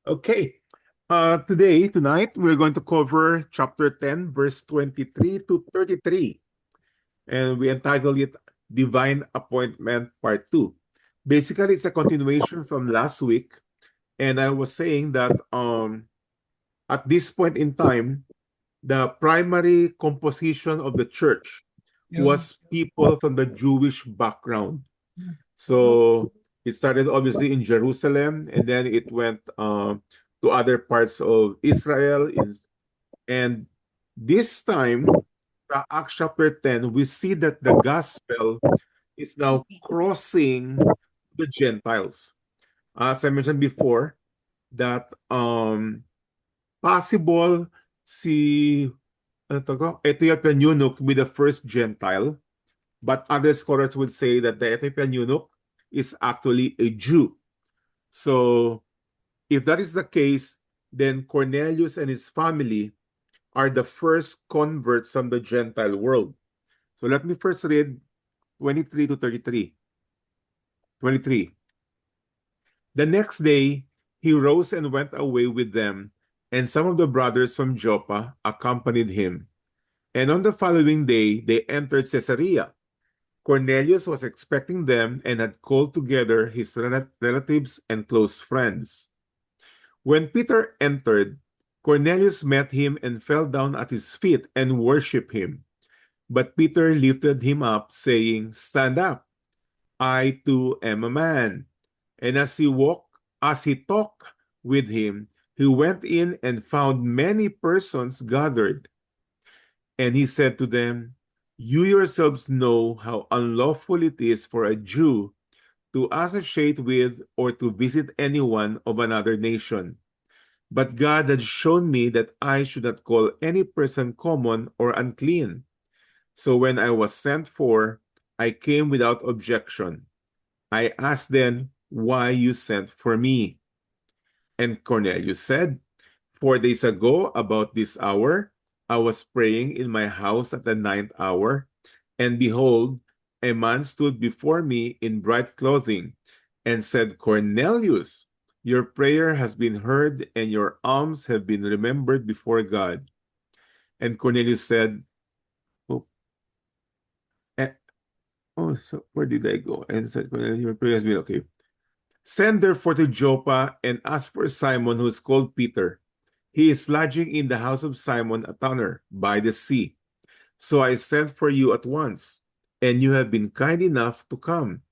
Okay. Tonight, we're going to cover chapter 10, verse 23 to 33. And we entitled it Divine Appointment Part 2. Basically, it's a continuation from last week. And I was saying that at this point in time, the primary composition of the church was people from the Jewish background. So it started obviously in Jerusalem, and then it went to other parts of Israel. And this time, Acts chapter 10, we see that the gospel is now crossing the Gentiles. As I mentioned before, that possible si Ethiopian eunuch be the first Gentile, but other scholars would say that the Ethiopian eunuch is actually a Jew. So if that is the case, then Cornelius and his family are the first converts from the Gentile world. So let me first read 23 to 33. 23. The next day, he rose and went away with them, and some of the brothers from Joppa accompanied him. And on the following day, they entered Caesarea. Cornelius was expecting them and had called together his relatives and close friends. When Peter entered, Cornelius met him and fell down at his feet and worshipped him. But Peter lifted him up, saying, "Stand up. I too am a man." And as he talked with him, he went in and found many persons gathered. And he said to them, "You yourselves know how unlawful it is for a Jew to associate with or to visit anyone of another nation. But God had shown me that I should not call any person common or unclean. So when I was sent for, I came without objection. I asked then why you sent for me." And Cornelius said, 4 days ago, about this hour, I was praying in my house at the ninth hour, and behold, a man stood before me in bright clothing and said, "Cornelius, your prayer has been heard, and your alms have been remembered before God." And Cornelius said, "Oh, eh, so where did I go?" And said, "Cornelius, your prayer has been okay. Send therefore to Joppa and ask for Simon, who is called Peter. He is lodging in the house of Simon, a tanner, by the sea. So I sent for you at once, and you have been kind enough to come.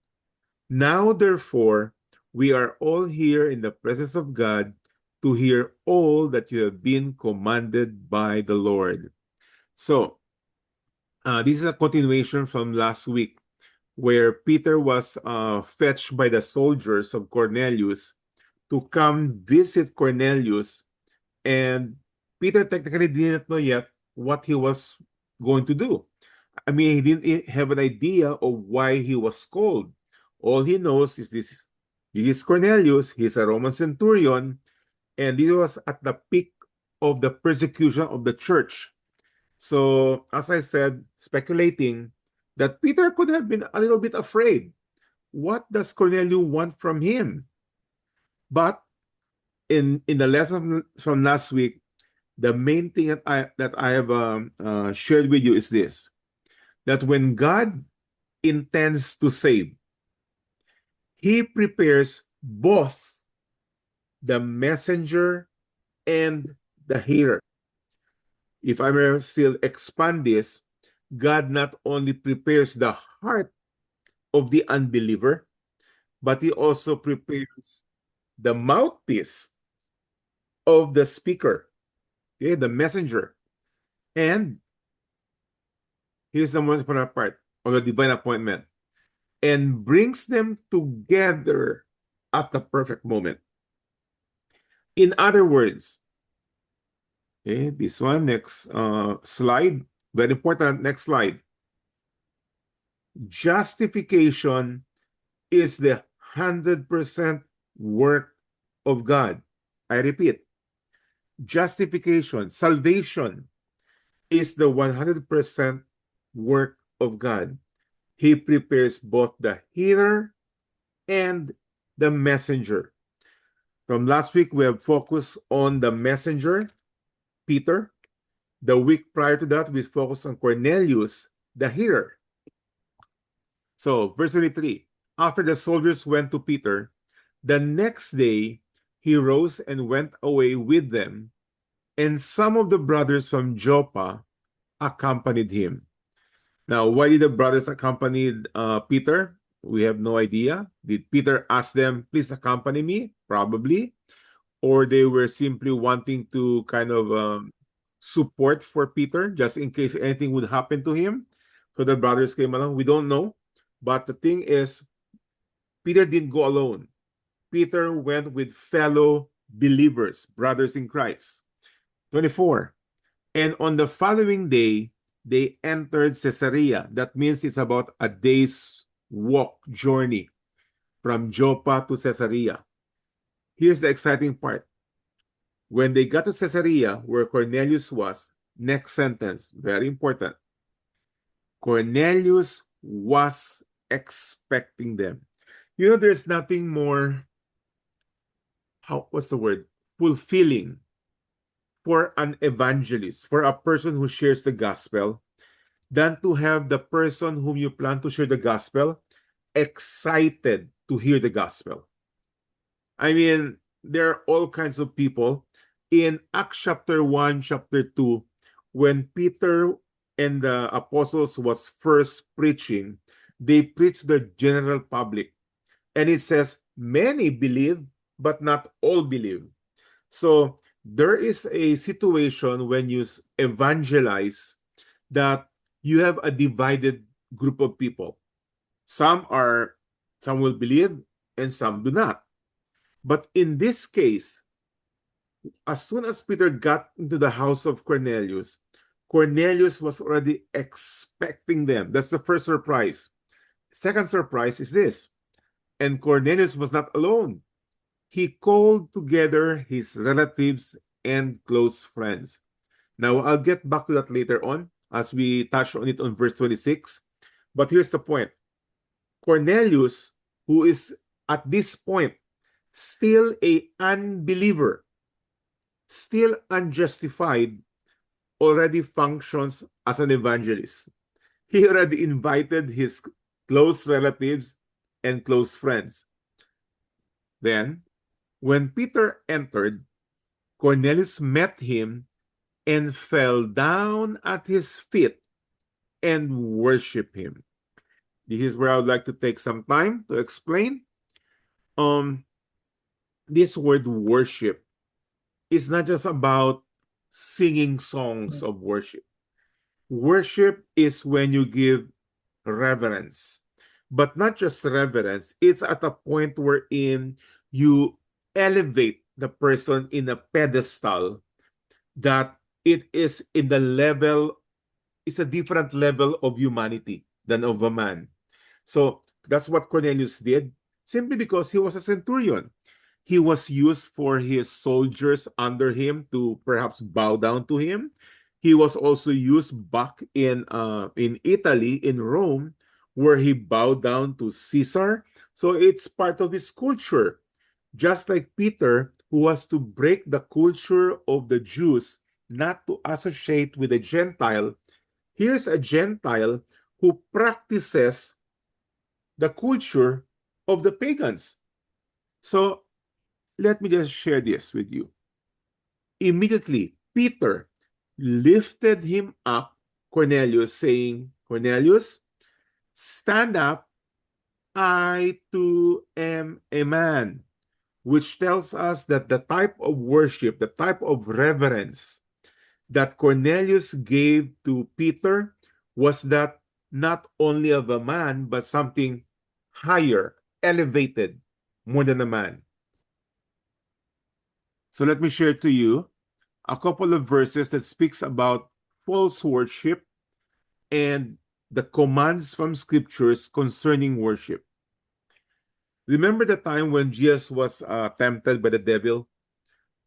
Now, therefore, we are all here in the presence of God to hear all that you have been commanded by the Lord." So, this is a continuation from last week, where Peter was fetched by the soldiers of Cornelius to come visit Cornelius. And Peter technically didn't know yet what he was going to do. I mean, he didn't have an idea of why he was called. All he knows is this is Cornelius, he's a Roman centurion, and this was at the peak of the persecution of the church. So, as I said, speculating that Peter could have been a little bit afraid. What does Cornelius want from him? But in the lesson from last week, the main thing that I have shared with you is this: that when God intends to save, He prepares both the messenger and the hearer. If I may still expand this, God not only prepares the heart of the unbeliever, but He also prepares the mouthpiece of the speaker, okay, the messenger. And here's the most important part of the divine appointment, and brings them together at the perfect moment. In other words, okay, this one, next slide, very important, next slide. Justification is the 100% work of God. I repeat, justification, salvation is the 100% work of God. He prepares both the hearer and the messenger. From last week, we have focused on the messenger, Peter. The week prior to that, we focused on Cornelius, the hearer. So, verse 23, after the soldiers went to Peter, the next day he rose and went away with them, and some of the brothers from Joppa accompanied him. Now, why did the brothers accompany Peter? We have no idea. Did Peter ask them, please accompany me? Probably. Or they were simply wanting to kind of support for Peter, just in case anything would happen to him. So the brothers came along. We don't know. But the thing is, Peter didn't go alone. Peter went with fellow believers, brothers in Christ. 24. And on the following day, they entered Caesarea. That means it's about a day's walk journey from Joppa to Caesarea. Here's the exciting part. When they got to Caesarea, where Cornelius was, next sentence, very important. Cornelius was expecting them. You know, there's nothing more, what's the word? Fulfilling for an evangelist, for a person who shares the gospel, than to have the person whom you plan to share the gospel excited to hear the gospel. I mean, there are all kinds of people. In Acts chapter 1, chapter 2, when Peter and the apostles was first preaching, they preached the general public. And it says, many believe, but not all believe. So there is a situation when you evangelize that you have a divided group of people. Some will believe and some do not. But in this case, as soon as Peter got into the house of Cornelius, Cornelius was already expecting them. That's the first surprise. Second surprise is this. And Cornelius was not alone. He called together his relatives and close friends. Now, I'll get back to that later on as we touch on it on verse 26. But here's the point. Cornelius, who is at this point still an unbeliever, still unjustified, already functions as an evangelist. He already invited his close relatives and close friends. Then, when Peter entered, Cornelius met him and fell down at his feet and worshiped him. This is where I would like to take some time to explain. This word worship is not just about singing songs of worship. Worship is when you give reverence, but not just reverence. It's at a point wherein you elevate the person in a pedestal that it is in the level, it's a different level of humanity than of a man. So that's what Cornelius did, simply because he was a centurion. He was used for his soldiers under him to perhaps bow down to him. He was also used back in Italy, in Rome, where he bowed down to Caesar. So it's part of his culture. Just like Peter, who was to break the culture of the Jews, not to associate with a Gentile, here's a Gentile who practices the culture of the pagans. So let me just share this with you. Immediately, Peter lifted him up, Cornelius, saying, Cornelius, stand up, I too am a man, which tells us that the type of worship, the type of reverence that Cornelius gave to Peter was that not only of a man, but something higher, elevated, more than a man. So let me share to you a couple of verses that speaks about false worship and the commands from scriptures concerning worship. Remember the time when Jesus was tempted by the devil,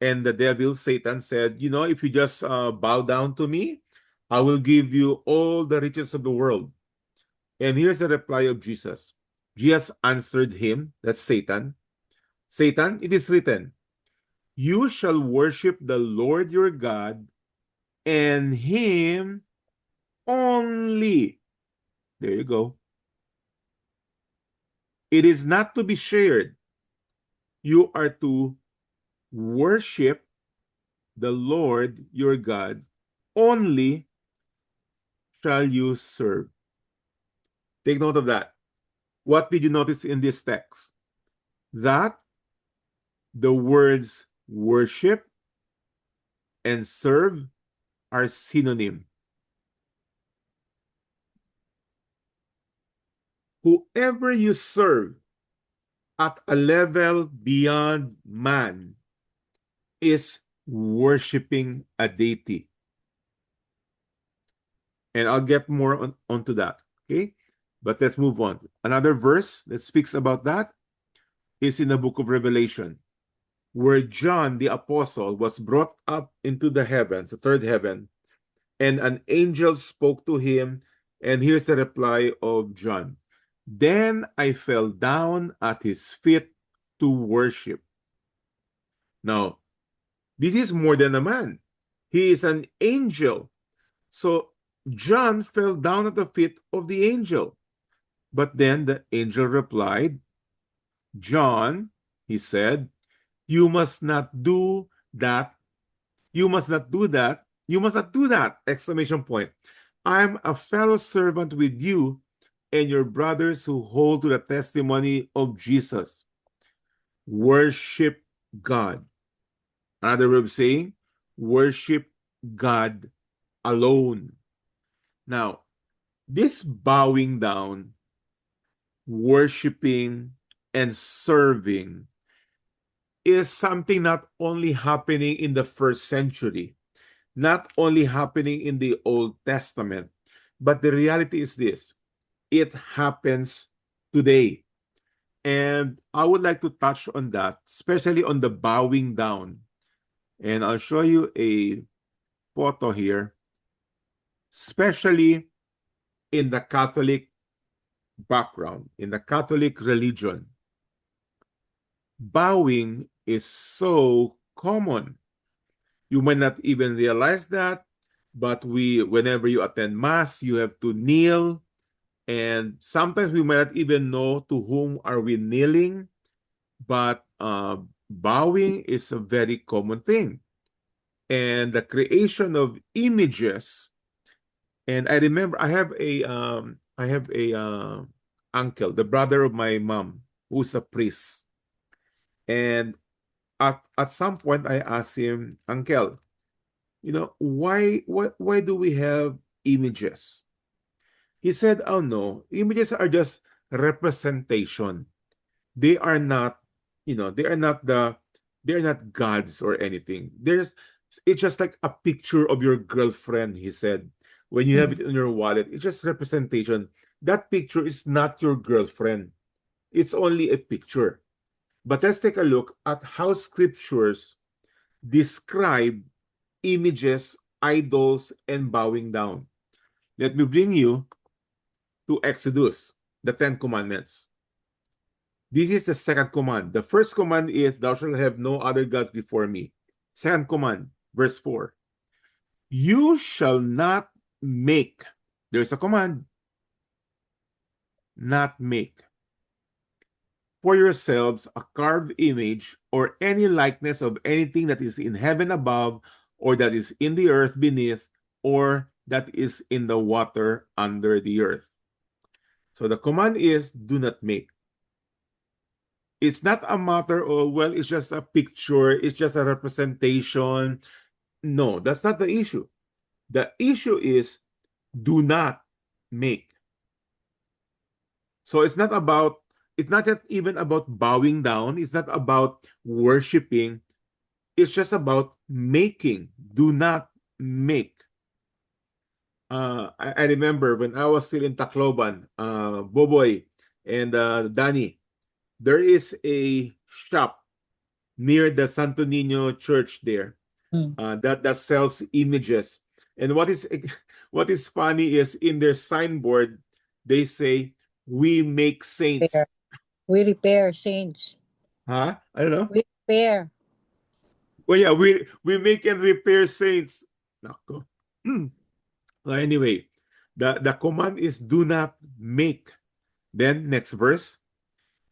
and the devil, Satan, said, you know, if you just bow down to me, I will give you all the riches of the world. And here's the reply of Jesus. Jesus answered him, that's Satan, Satan, it is written, You shall worship the Lord your God, and him only. There you go. It is not to be shared. You are to worship the Lord your God, only shall you serve. Take note of that. What did you notice in this text? That the words worship and serve are synonym. Whoever you serve at a level beyond man is worshiping a deity. And I'll get more onto that. Okay? But let's move on. Another verse that speaks about that is in the book of Revelation, where John the apostle was brought up into the heavens, the third heaven, and an angel spoke to him. And here's the reply of John. Then I fell down at his feet to worship. Now, this is more than a man. He is an angel. So John fell down at the feet of the angel. But then the angel replied, John, he said, you must not do that. You must not do that. You must not do that! Exclamation point. I'm a fellow servant with you and your brothers who hold to the testimony of Jesus. Worship God. Another way of saying, worship God alone. Now, this bowing down, worshiping, and serving is something not only happening in the first century, not only happening in the Old Testament, but the reality is this: it happens today. And I would like to touch on that, especially on the bowing down. And I'll show you a photo here, especially in the Catholic background, in the Catholic religion. Bowing is so common. You might not even realize that, but whenever you attend Mass, you have to kneel. And sometimes we might not even know to whom are we kneeling, but bowing is a very common thing. And the creation of images. And I remember I have a uncle, the brother of my mom, who's a priest. And at some point I asked him, Uncle, why do we have images? He said, oh no, images are just representation. They are not, they are not gods or anything. It's just like a picture of your girlfriend, he said. When you have it in your wallet, it's just representation. That picture is not your girlfriend. It's only a picture. But let's take a look at how scriptures describe images, idols, and bowing down. Let me bring you to Exodus, the Ten Commandments. This is the second command. The first command is, thou shalt have no other gods before me. Second command, verse 4. You shall not make. There's a command. Not make. For yourselves a carved image or any likeness of anything that is in heaven above, or that is in the earth beneath, or that is in the water under the earth. So the command is, do not make. It's not a matter of, well, it's just a picture, it's just a representation. No, that's not the issue. The issue is, do not make. So it's not yet even about bowing down. It's not about worshiping. It's just about making. Do not make. I remember when I was still in Tacloban, Boboy and Danny, there is a shop near the Santo Niño Church there that sells images. And what is funny is in their signboard, they say, we make saints. We repair saints. Huh? I don't know. We repair. Well, yeah, we make and repair saints. Nako. So anyway, the command is do not make. Then next verse,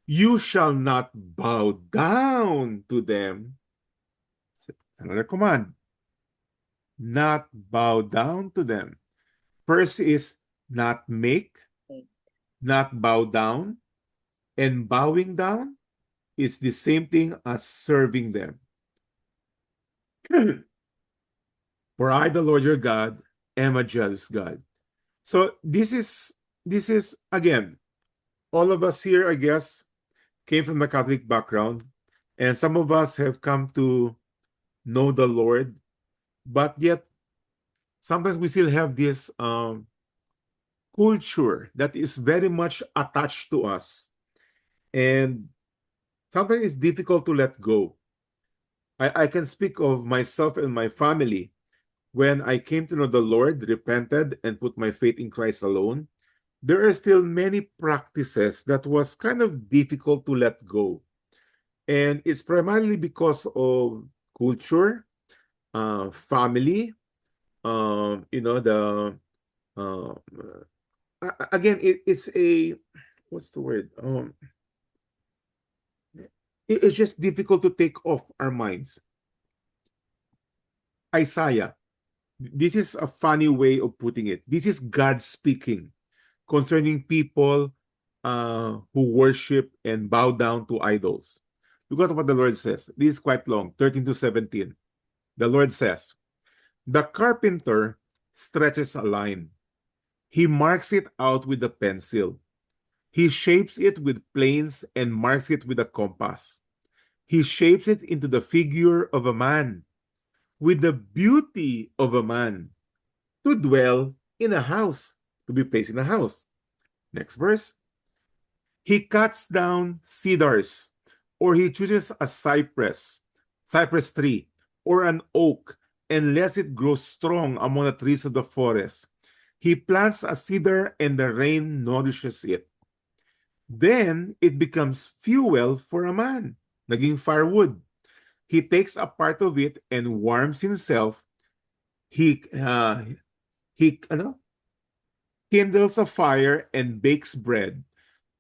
you shall not bow down to them. Another command, not bow down to them. First is not make, not bow down, and bowing down is the same thing as serving them. For I, the Lord your God, am a jealous God. So this is again, all of us here, I guess, came from the Catholic background, and some of us have come to know the Lord, but yet sometimes we still have this culture that is very much attached to us, and sometimes it's difficult to let go. I can speak of myself and my family. When I came to know the Lord, repented, and put my faith in Christ alone, there are still many practices that was kind of difficult to let go. And it's primarily because of culture, family, the uh, again, it's a, what's the word? It's just difficult to take off our minds. Isaiah, this is a funny way of putting it. This is God speaking concerning people who worship and bow down to idols. Look at what the Lord says. This is quite long, 13 to 17. The Lord says, the carpenter stretches a line. He marks it out with a pencil. He shapes it with planes and marks it with a compass. He shapes it into the figure of a man, with the beauty of a man, to dwell in a house, to be placed in a house. Next verse. He cuts down cedars, or he chooses a cypress tree, or an oak, and lets it grow strong among the trees of the forest. He plants a cedar, and the rain nourishes it. Then it becomes fuel for a man, naging firewood. He takes a part of it and warms himself. He kindles a fire and bakes bread.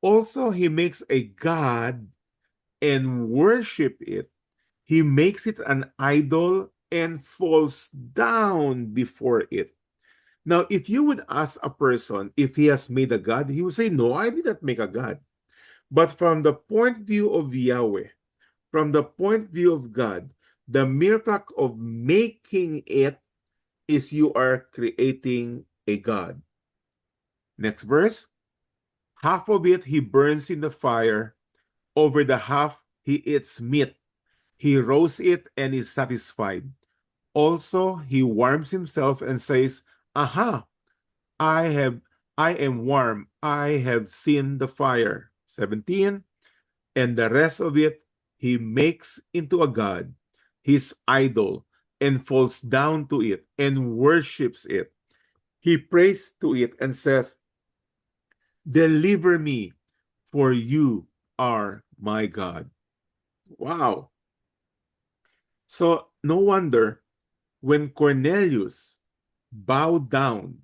Also, he makes a god and worship it. He makes it an idol and falls down before it. Now, if you would ask a person if he has made a god, he would say, no, I did not make a god. But from the point of view of Yahweh, from the point of view of God, the mere fact of making it is you are creating a god. Next verse. Half of it he burns in the fire. Over the half he eats meat. He roasts it and is satisfied. Also, he warms himself and says, aha, I have I am warm. I have seen the fire. 17. And the rest of it he makes into a god, his idol, and falls down to it and worships it. He prays to it and says, deliver me, for you are my God. Wow. So no wonder when Cornelius bowed down,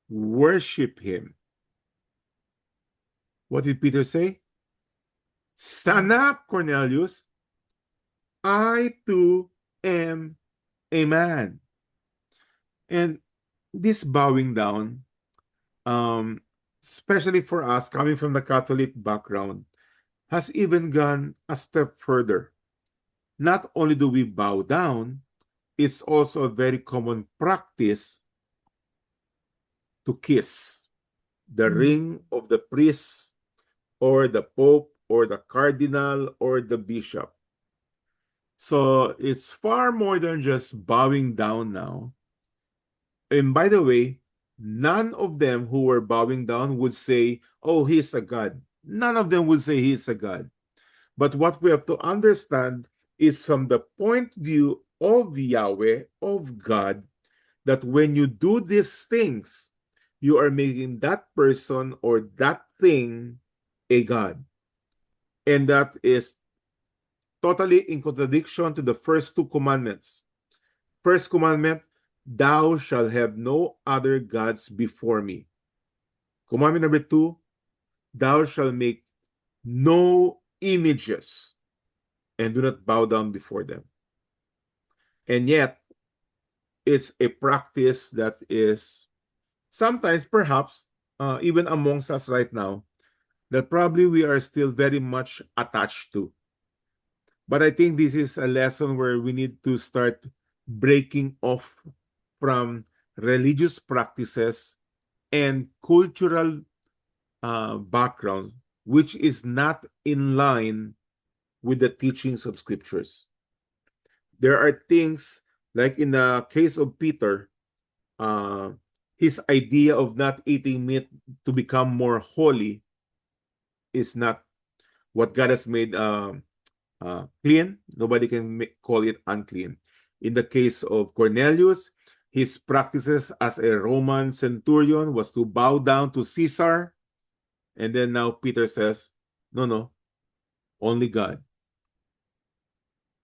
worship him, what did Peter say? Stand up, Cornelius. I too am a man. And this bowing down, um, especially for us coming from the Catholic background, has even gone a step further. Not only do we bow down, it's also a very common practice to kiss the ring of the priest or the pope or the cardinal or the bishop. So it's far more than just bowing down now. And by the way, none of them who were bowing down would say, oh, he's a God. None of them would say he's a God. But what we have to understand is from the point of view of Yahweh, of God, that when you do these things, you are making that person or that thing a God. And that is totally in contradiction to the first two commandments. First commandment, thou shalt have no other gods before me. Commandment number two, thou shalt make no images and do not bow down before them. And yet, it's a practice that is sometimes, perhaps, even amongst us right now, that probably we are still very much attached to. But I think this is a lesson where we need to start breaking off from religious practices and cultural background, which is not in line with the teachings of scriptures. There are things like in the case of Peter, uh, his idea of not eating meat to become more holy is not what God has made clean. Nobody can call it unclean. In the case of Cornelius, his practices as a Roman centurion was to bow down to Caesar. And then now Peter says, no, no, only God.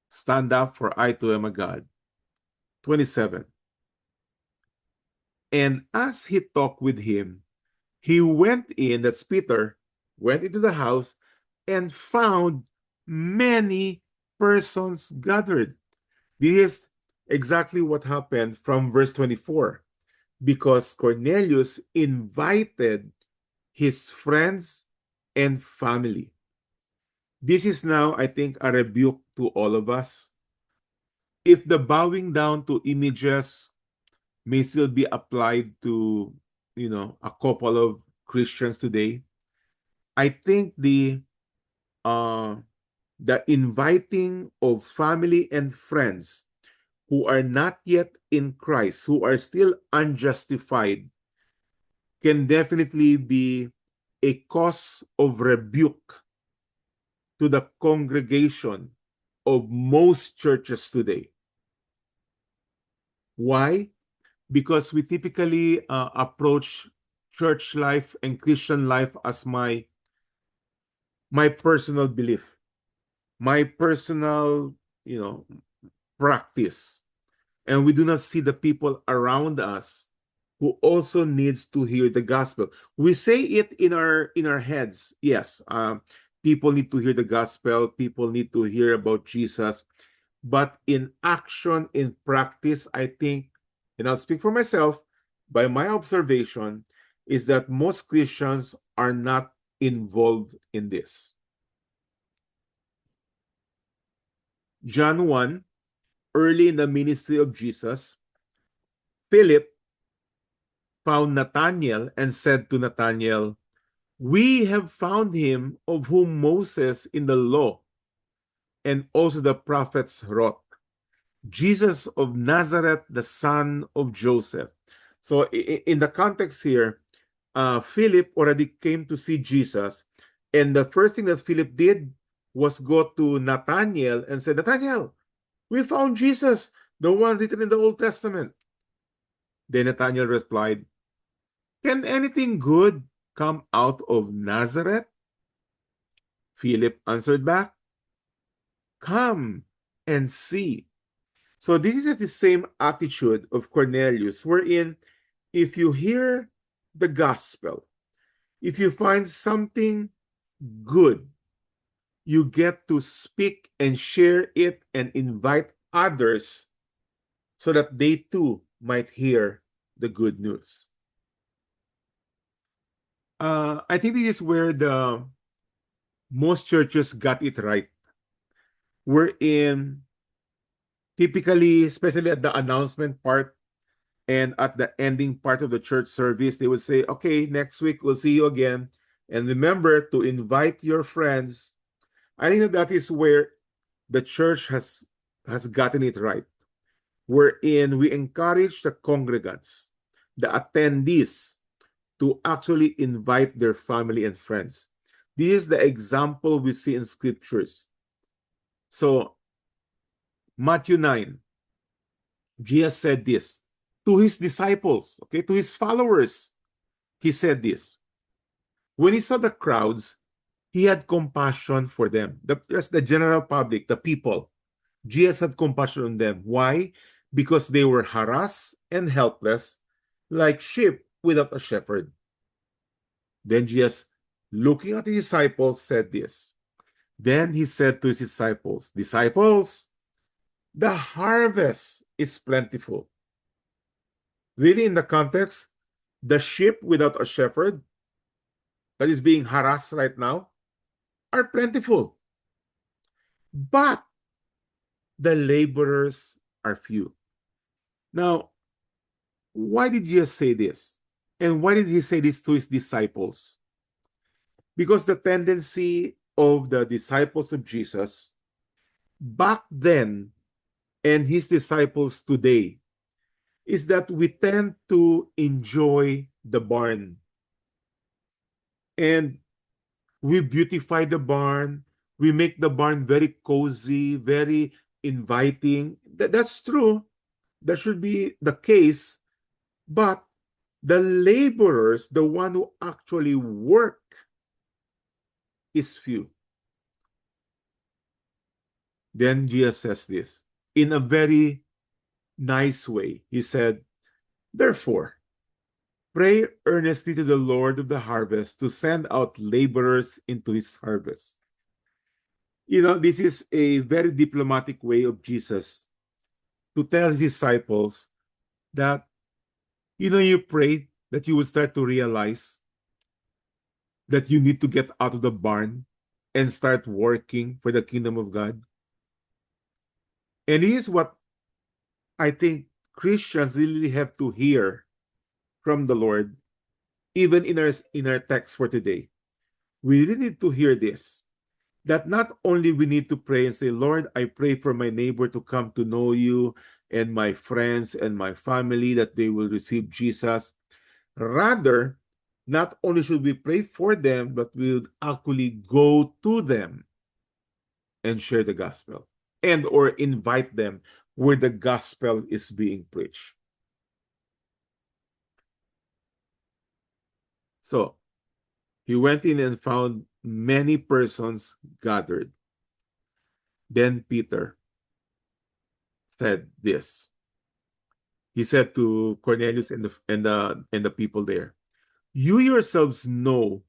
Stand up, for I too am a God. 27. And as he talked with him, he went in, that's Peter, went into the house and found many persons gathered. This is exactly what happened from verse 24, because Cornelius invited his friends and family. This is now, I think, a rebuke to all of us. If the bowing down to images may still be applied to, a couple of Christians today, I think uh, the inviting of family and friends who are not yet in Christ, who are still unjustified, can definitely be a cause of rebuke to the congregation of most churches today. Why? Because we typically approach church life and Christian life as my personal belief, my personal, practice. And we do not see the people around us who also needs to hear the gospel. We say it in our heads. Yes, people need to hear the gospel. People need to hear about Jesus. But in action, in practice, I think, and I'll speak for myself, by my observation, is that most Christians are not involved in this. John 1, early in the ministry of Jesus, Philip found Nathanael and said to Nathanael, we have found him of whom Moses in the law and also the prophets wrote, Jesus of Nazareth, the son of Joseph. So in the context here, Philip already came to see Jesus. And the first thing that Philip did was go to Nathanael and said, Nathanael, we found Jesus, the one written in the Old Testament. Then Nathanael replied, can anything good come out of Nazareth? Philip answered back, come and see. So this is the same attitude of Cornelius, wherein if you hear the gospel, if you find something good, you get to speak and share it and invite others so that they too might hear the good news. I think this is where the most churches got it right. We're in typically, especially at the announcement part and at the ending part of the church service, they would say, okay, next week we'll see you again. And remember to invite your friends. I think that is where the church has gotten it right. Wherein we encourage the congregants, the attendees, to actually invite their family and friends. This is the example we see in scriptures. So, Matthew 9, Jesus said this to his disciples, okay, to his followers. He said this. When he saw the crowds, He had compassion for them. That's the general public, the people. Jesus had compassion on them. Why? Because they were harassed and helpless, like sheep without a shepherd. Then Jesus, looking at the disciples, said this. Then he said to his disciples, Disciples, the harvest is plentiful. Really, in the context, the sheep without a shepherd that is being harassed right now are plentiful, but the laborers are few. Now, why did Jesus say this? And why did he say this to his disciples? Because the tendency of the disciples of Jesus back then and his disciples today is that we tend to enjoy the barn and we beautify the barn. We make the barn very cozy, very inviting. That's true. That should be the case. But the laborers, the one who actually work, is few. Then Jesus says this in a very nice way. He said, Therefore, pray earnestly to the Lord of the harvest to send out laborers into his harvest. You know, this is a very diplomatic way of Jesus to tell his disciples that, you pray that you would start to realize that you need to get out of the barn and start working for the kingdom of God. And here's what I think Christians really have to hear from the Lord, even in our text for today. We really need to hear this. That not only we need to pray and say, Lord, I pray for my neighbor to come to know you and my friends and my family that they will receive Jesus. Rather, not only should we pray for them, but we would actually go to them and share the gospel and or invite them where the gospel is being preached. So he went in and found many persons gathered. Then Peter said this. He said to Cornelius and the people there, You yourselves know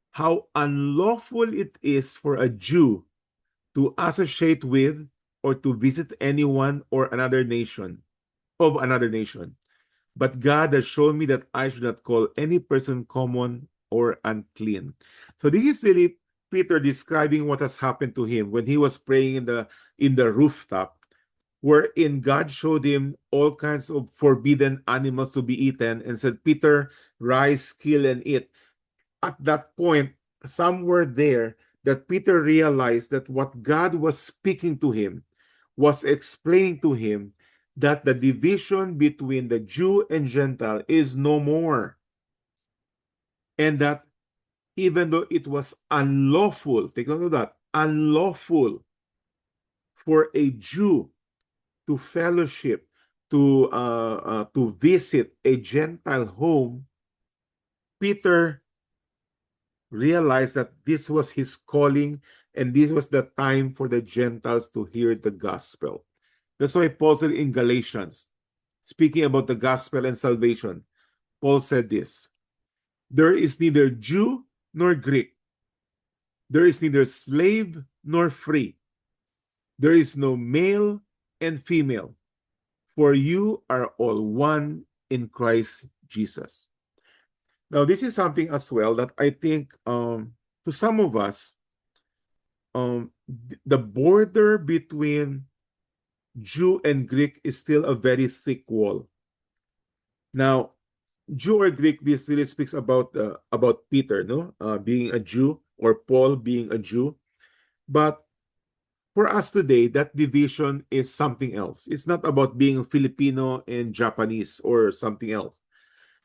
how unlawful it is for a Jew to associate with or to visit anyone or another nation of another nation. But God has shown me that I should not call any person common or unclean. So this is really Peter describing what has happened to him when he was praying in the rooftop, wherein God showed him all kinds of forbidden animals to be eaten and said, Peter, rise, kill, and eat. At that point, somewhere there, that Peter realized that what God was speaking to him was explaining to him that the division between the Jew and Gentile is no more. And that even though it was unlawful, take note of that, unlawful for a Jew to fellowship, to visit a Gentile home, Peter realized that this was his calling and this was the time for the Gentiles to hear the gospel. That's why Paul said in Galatians, speaking about the gospel and salvation, Paul said this, There is neither Jew nor Greek. There is neither slave nor free. There is no male and female, for you are all one in Christ Jesus. Now, this is something as well that I think to some of us, the border between Jew and Greek is still a very thick wall. Now, Jew or Greek, this really speaks about Peter, no, being a Jew, or Paul being a Jew. But for us today, that division is something else. It's not about being Filipino and Japanese or something else.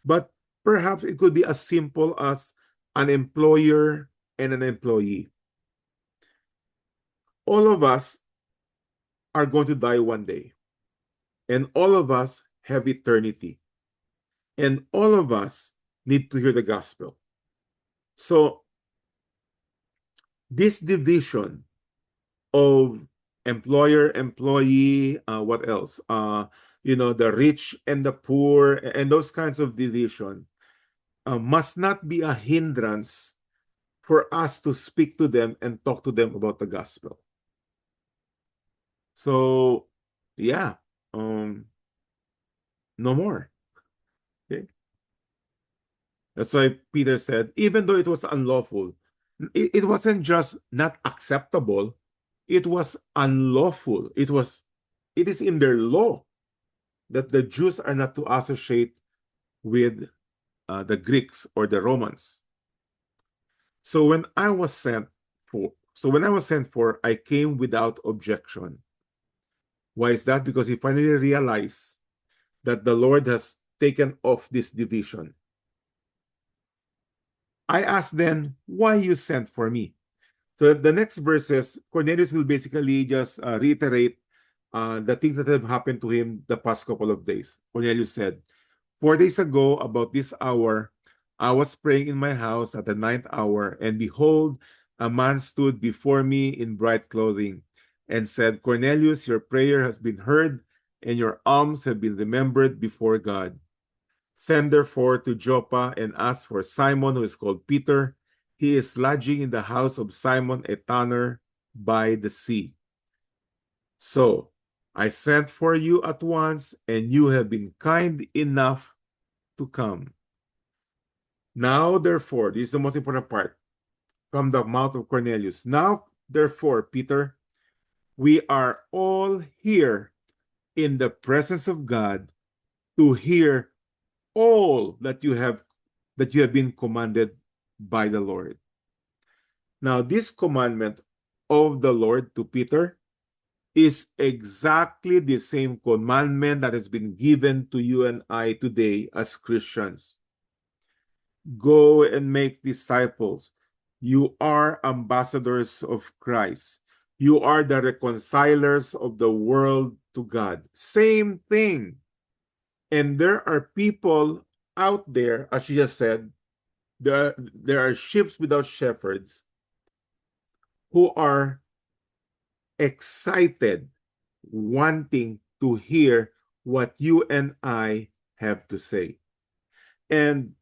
But perhaps it could be as simple as an employer and an employee. All of us are going to die one day, and all of us have eternity, and all of us need to hear the gospel. So, This division of employer, employee, what else? The rich and the poor, and those kinds of division must not be a hindrance for us to speak to them and talk to them about the gospel. So, yeah, no more. Okay? That's why Peter said, even though it was unlawful, it wasn't just not acceptable, it was unlawful. It is in their law that the Jews are not to associate with the Greeks or the Romans. So when I was sent for, I came without objection. Why is that? Because he finally realized that the Lord has taken off this division. I asked then, why you sent for me? So the next verses, Cornelius will basically just reiterate the things that have happened to him the past couple of days. Cornelius said, 4 days ago, about this hour, I was praying in my house at the ninth hour, and behold, a man stood before me in bright clothing and said, Cornelius, your prayer has been heard, and your alms have been remembered before God. Send therefore to Joppa and ask for Simon, who is called Peter. He is lodging in the house of Simon a tanner by the sea. So I sent for you at once, and you have been kind enough to come. Now, therefore, this is the most important part from the mouth of Cornelius. Now, therefore, Peter, we are all here in the presence of God to hear all that you have been commanded by the Lord. Now, this commandment of the Lord to Peter is exactly the same commandment that has been given to you and I today as Christians. Go and make disciples. You are ambassadors of Christ. You are the reconcilers of the world to God. Same thing. And there are people out there, as you just said, there are sheep without shepherds who are excited, wanting to hear what you and I have to say. And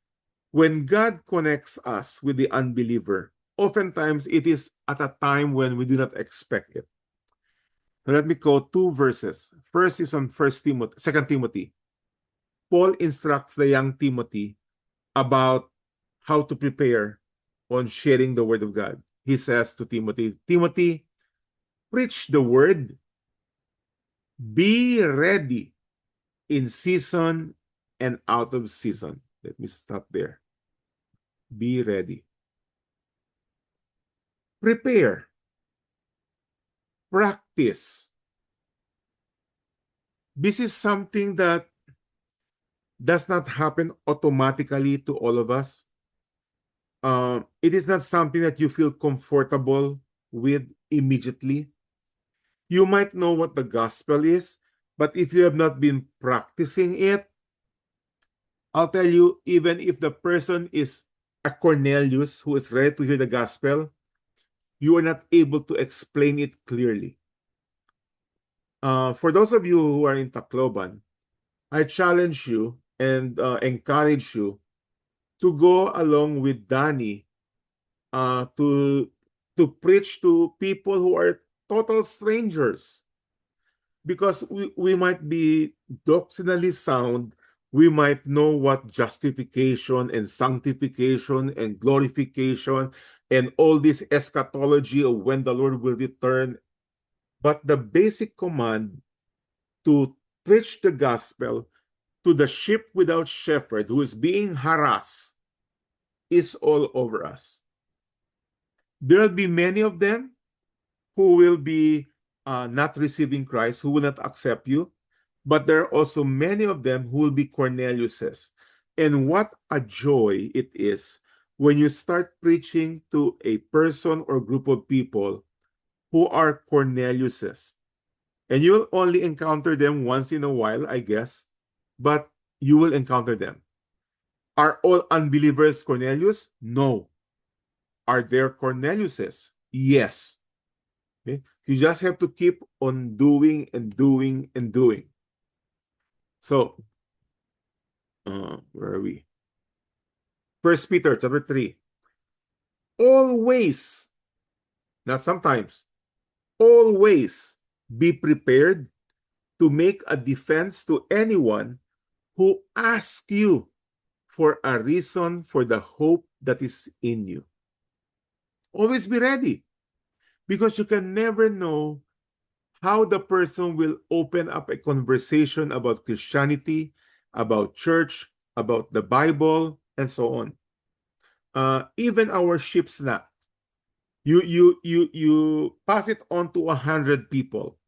when God connects us with the unbeliever, oftentimes it is at a time when we do not expect it. So let me quote two verses. First is from Second Timothy. Paul instructs the young Timothy about how to prepare on sharing the word of God. He says to Timothy, Timothy, preach the word, be ready in season and out of season. Let me stop there. Be ready. Prepare. Practice. This is something that does not happen automatically to all of us. It is not something that you feel comfortable with immediately. You might know what the gospel is, but if you have not been practicing it, I'll tell you, even if the person is a Cornelius who is ready to hear the gospel, you are not able to explain it clearly. For those of you who are in Tacloban, I challenge you and encourage you to go along with Danny uh, to to preach to people who are total strangers, because we might be doctrinally sound. We might know what justification and sanctification and glorification and all this eschatology of when the Lord will return. But the basic command to preach the gospel to the sheep without shepherd who is being harassed is all over us. There will be many of them who will be not receiving Christ, who will not accept you, but there are also many of them who will be Corneliuses. And what a joy it is when you start preaching to a person or group of people who are Corneliuses. And you'll only encounter them once in a while, I guess, but you will encounter them. Are all unbelievers Cornelius? No. Are there Corneliuses? Yes. Okay? You just have to keep on doing and doing and doing. So, where are we? First Peter chapter 3. Always, not sometimes, always be prepared to make a defense to anyone who asks you for a reason for the hope that is in you. Always be ready because you can never know how the person will open up a conversation about Christianity, about church, about the Bible, and so on. Even our ship snack, you pass it on to 100 people.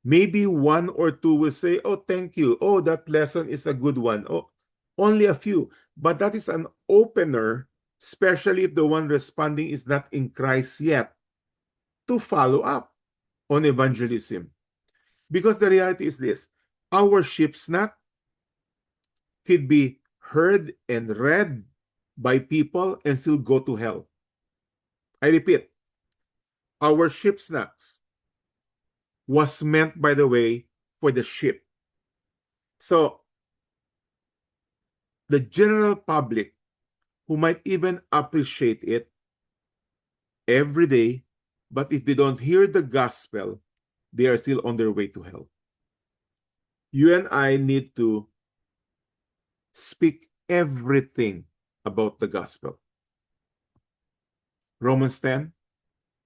Maybe one or two will say, "Oh, thank you. Oh, that lesson is a good one." Oh, only a few, but that is an opener, especially if the one responding is not in Christ yet, to follow up on evangelism. Because the reality is this: our ship snack could be heard and read by people and still go to hell. I repeat, our ship snacks was meant, by the way, for the ship. So the general public who might even appreciate it every day, but if they don't hear the gospel, they are still on their way to hell. You and I need to speak everything about the gospel. Romans 10,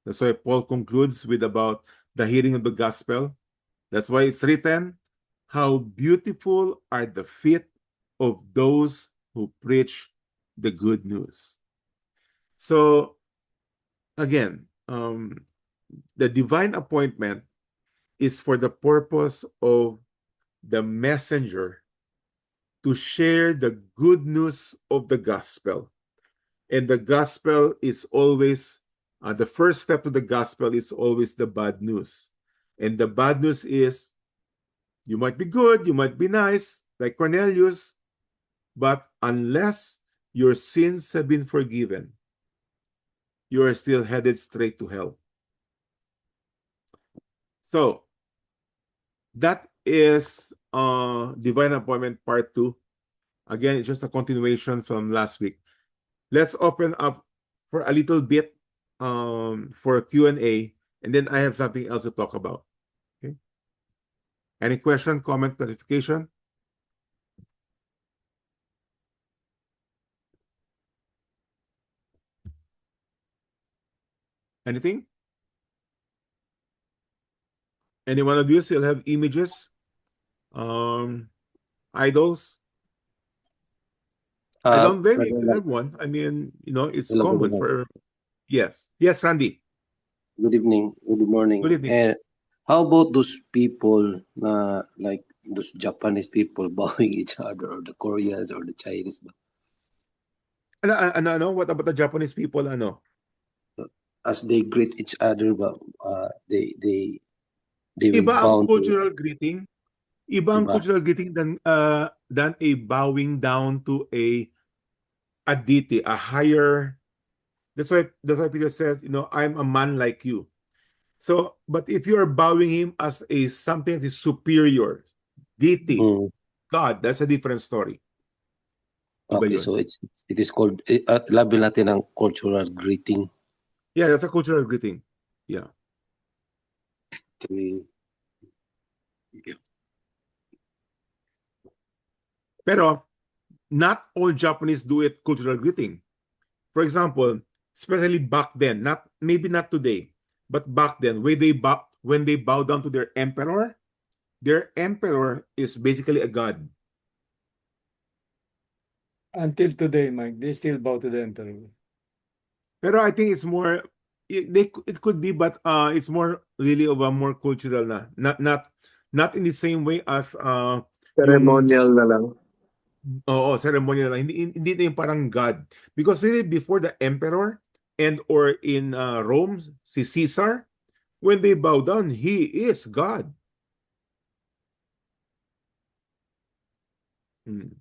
that's why Paul concludes with about the hearing of the gospel. That's why it's written, how beautiful are the feet of those who preach the good news. So again, the divine appointment is for the purpose of the messenger to share the good news of the gospel. And the gospel is always, the first step to the gospel is always the bad news. And the bad news is, you might be good, you might be nice, like Cornelius, but unless your sins have been forgiven, you are still headed straight to hell. So, that is Divine Appointment Part 2. Again, it's just a continuation from last week. Let's open up for a little bit for Q&A, and then I have something else to talk about. Okay. Any question, comment, clarification? Anything? Any one of you still have images? Idols? I don't blame you if Brother you Mike, have one. I mean, it's hello, Brother common Mike. for, yes. Yes, Randy. Good evening, good Good morning. evening. And how about those people, like those Japanese people bowing each other, or the Koreans or the Chinese? Ano, what about the Japanese people? Ano? As they greet each other, but they will Iba ang bow to cultural greeting. Iba ang iba. cultural greeting than a bowing down to a deity, a higher. That's why Peter says, I'm a man like you. So, but if you are bowing him as a something that is superior, deity, Mm. God, that's a different story. Iba Okay, yun. so it is called, labi natin ang cultural greeting. Yeah, that's a cultural greeting. Yeah. Okay. Pero not all Japanese do it cultural greeting. For example, especially back then, maybe not today, but back then, when they bow down to their emperor is basically a god. Until today, Mike, they still bow to the emperor. Pero I think it's more it could be, but it's more really of a more cultural na. Not in the same way as yung Ceremonial na lang. ceremonial lang. Hindi na yung parang god. Because really before the emperor and or in Rome, si Caesar, when they bow down, he is God. Hmm.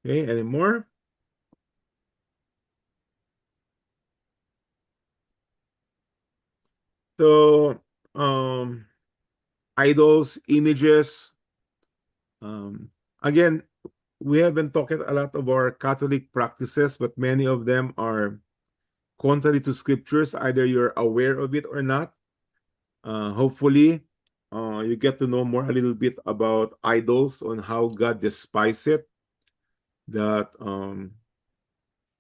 Okay, any more? So, idols, images. Again, we have been talking a lot of our Catholic practices, but many of them are contrary to scriptures. Either you're aware of it or not. Hopefully, you get to know more a little bit about idols, on how God despises it. That you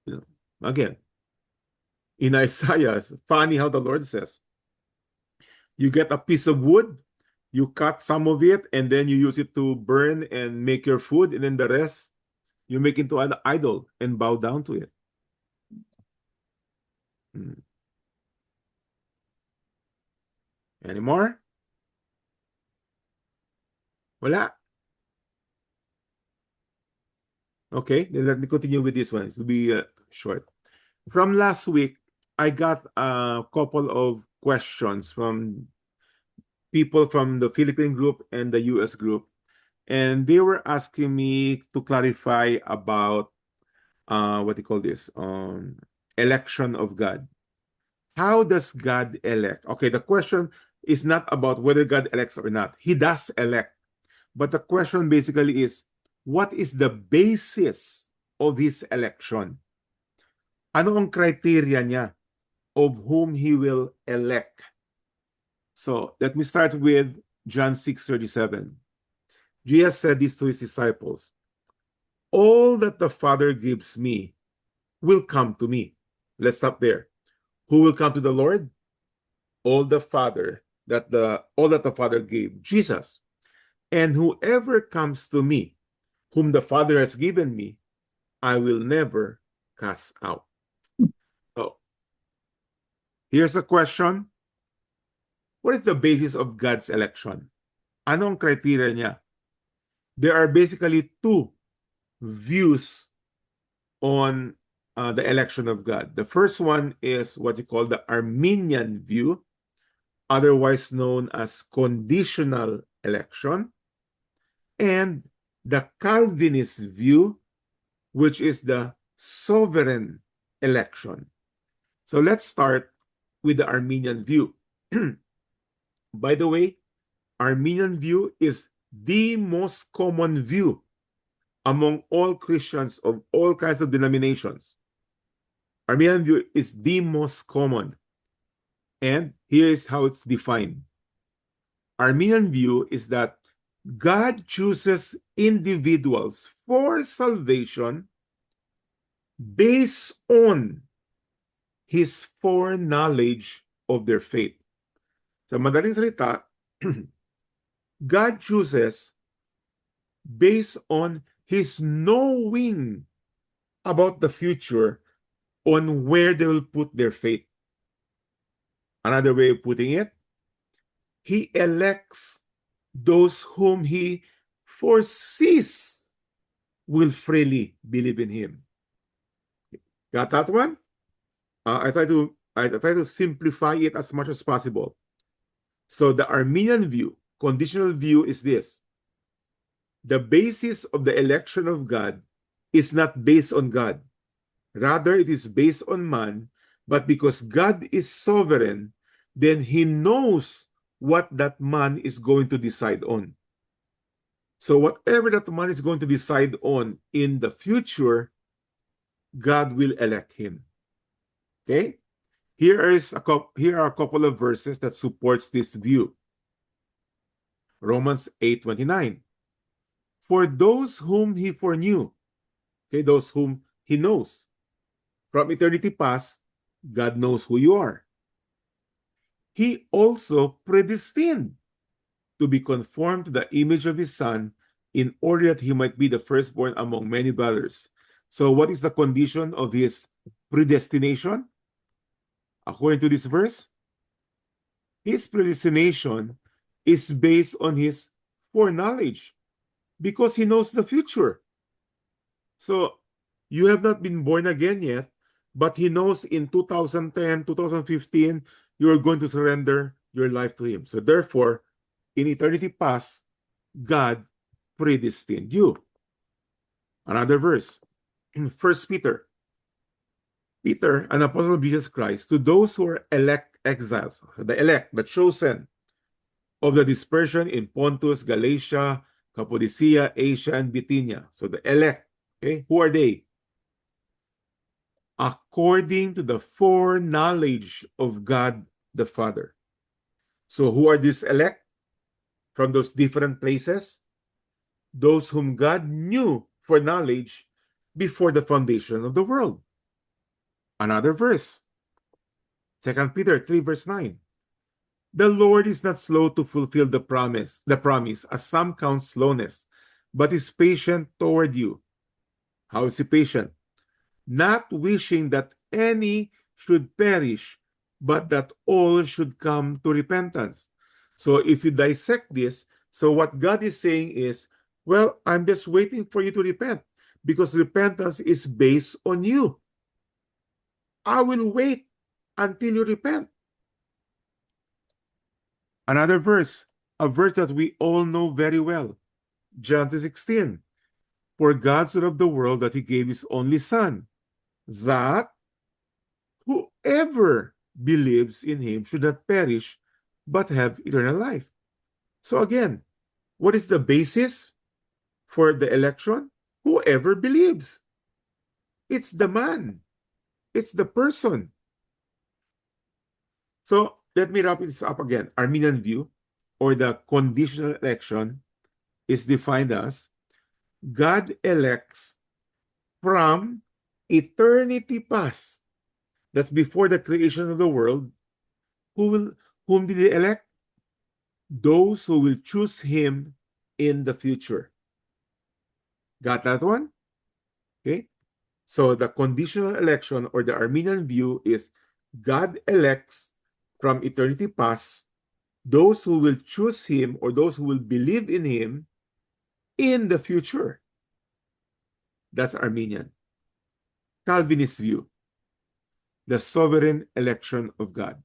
know, again, in Isaiah, it's funny how the Lord says, you get a piece of wood, you cut some of it, and then you use it to burn and make your food, and then the rest you make into an idol and bow down to it. Hmm. Any more? Wala. Okay, then let me continue with this one. It will be short. From last week, I got a couple of questions from people from the Philippine group and the US group, and they were asking me to clarify about what do you call this? Election of God. How does God elect? Okay, the question is not about whether God elects or not. He does elect. But the question basically is, what is the basis of his election? Ano ang criteria niya of whom he will elect? So let me start with John 6:37. Jesus said this to his disciples, all that the Father gives me will come to me. Let's stop there. Who will come to the Lord? All the Father all that the Father gave, Jesus. And whoever comes to me, whom the Father has given me, I will never cast out. So, here's a question. What is the basis of God's election? Anong criteria niya? There are basically two views on the election of God. The first one is what you call the Arminian view, otherwise known as conditional election, and the Calvinist view, which is the sovereign election. So let's start with the Arminian view. By the way, Arminian view is the most common view among all Christians of all kinds of denominations. Arminian view is the most common. And here is how it's defined. Arminian view is that God chooses individuals for salvation based on his foreknowledge of their faith. Sa madaling salita, God chooses based on his knowing about the future on where they will put their faith. Another way of putting it, he elects those whom he foresees will freely believe in him. Got that one? I try to simplify it as much as possible. So the Arminian view, conditional view, is this. The basis of the election of God is not based on God. Rather, it is based on man, but because God is sovereign, then he knows what that man is going to decide on. So whatever that man is going to decide on in the future, God will elect him. Okay? Here are a couple of verses that supports this view. Romans 8:29. For those whom he foreknew, okay, those whom he knows, from eternity past, God knows who you are. He also predestined to be conformed to the image of his Son in order that he might be the firstborn among many brothers. So what is the condition of his predestination? According to this verse, his predestination is based on his foreknowledge because he knows the future. So you have not been born again yet, but he knows in 2010, 2015, you are going to surrender your life to him. So therefore, in eternity past, God predestined you. Another verse, First Peter. Peter, an apostle of Jesus Christ, to those who are exiles, the elect, the chosen of the dispersion in Pontus, Galatia, Cappadocia, Asia, and Bithynia. So the elect, okay, who are they? According to the foreknowledge of God the Father. So who are these elect from those different places? Those whom God knew for knowledge before the foundation of the world. Another verse, 2 Peter 3 verse 9. The Lord is not slow to fulfill the promise, as some count slowness, but is patient toward you. How is he patient? Not wishing that any should perish, but that all should come to repentance. So if you dissect this, so what God is saying is, well, I'm just waiting for you to repent because repentance is based on you. I will wait until you repent. Another verse, a verse that we all know very well, John 16. For God so loved the world that he gave his only Son, that whoever believes in him should not perish, but have eternal life. So again, what is the basis for the election? Whoever believes. It's the man. It's the person. So let me wrap this up again. Arminian view, or the conditional election, is defined as God elects from eternity past. That's before the creation of the world. Whom did he elect? Those who will choose him in the future. Got that one? Okay. So the conditional election, or the Arminian view, is God elects from eternity past those who will choose him, or those who will believe in him in the future. That's Arminian. Calvinist view, the sovereign election of God.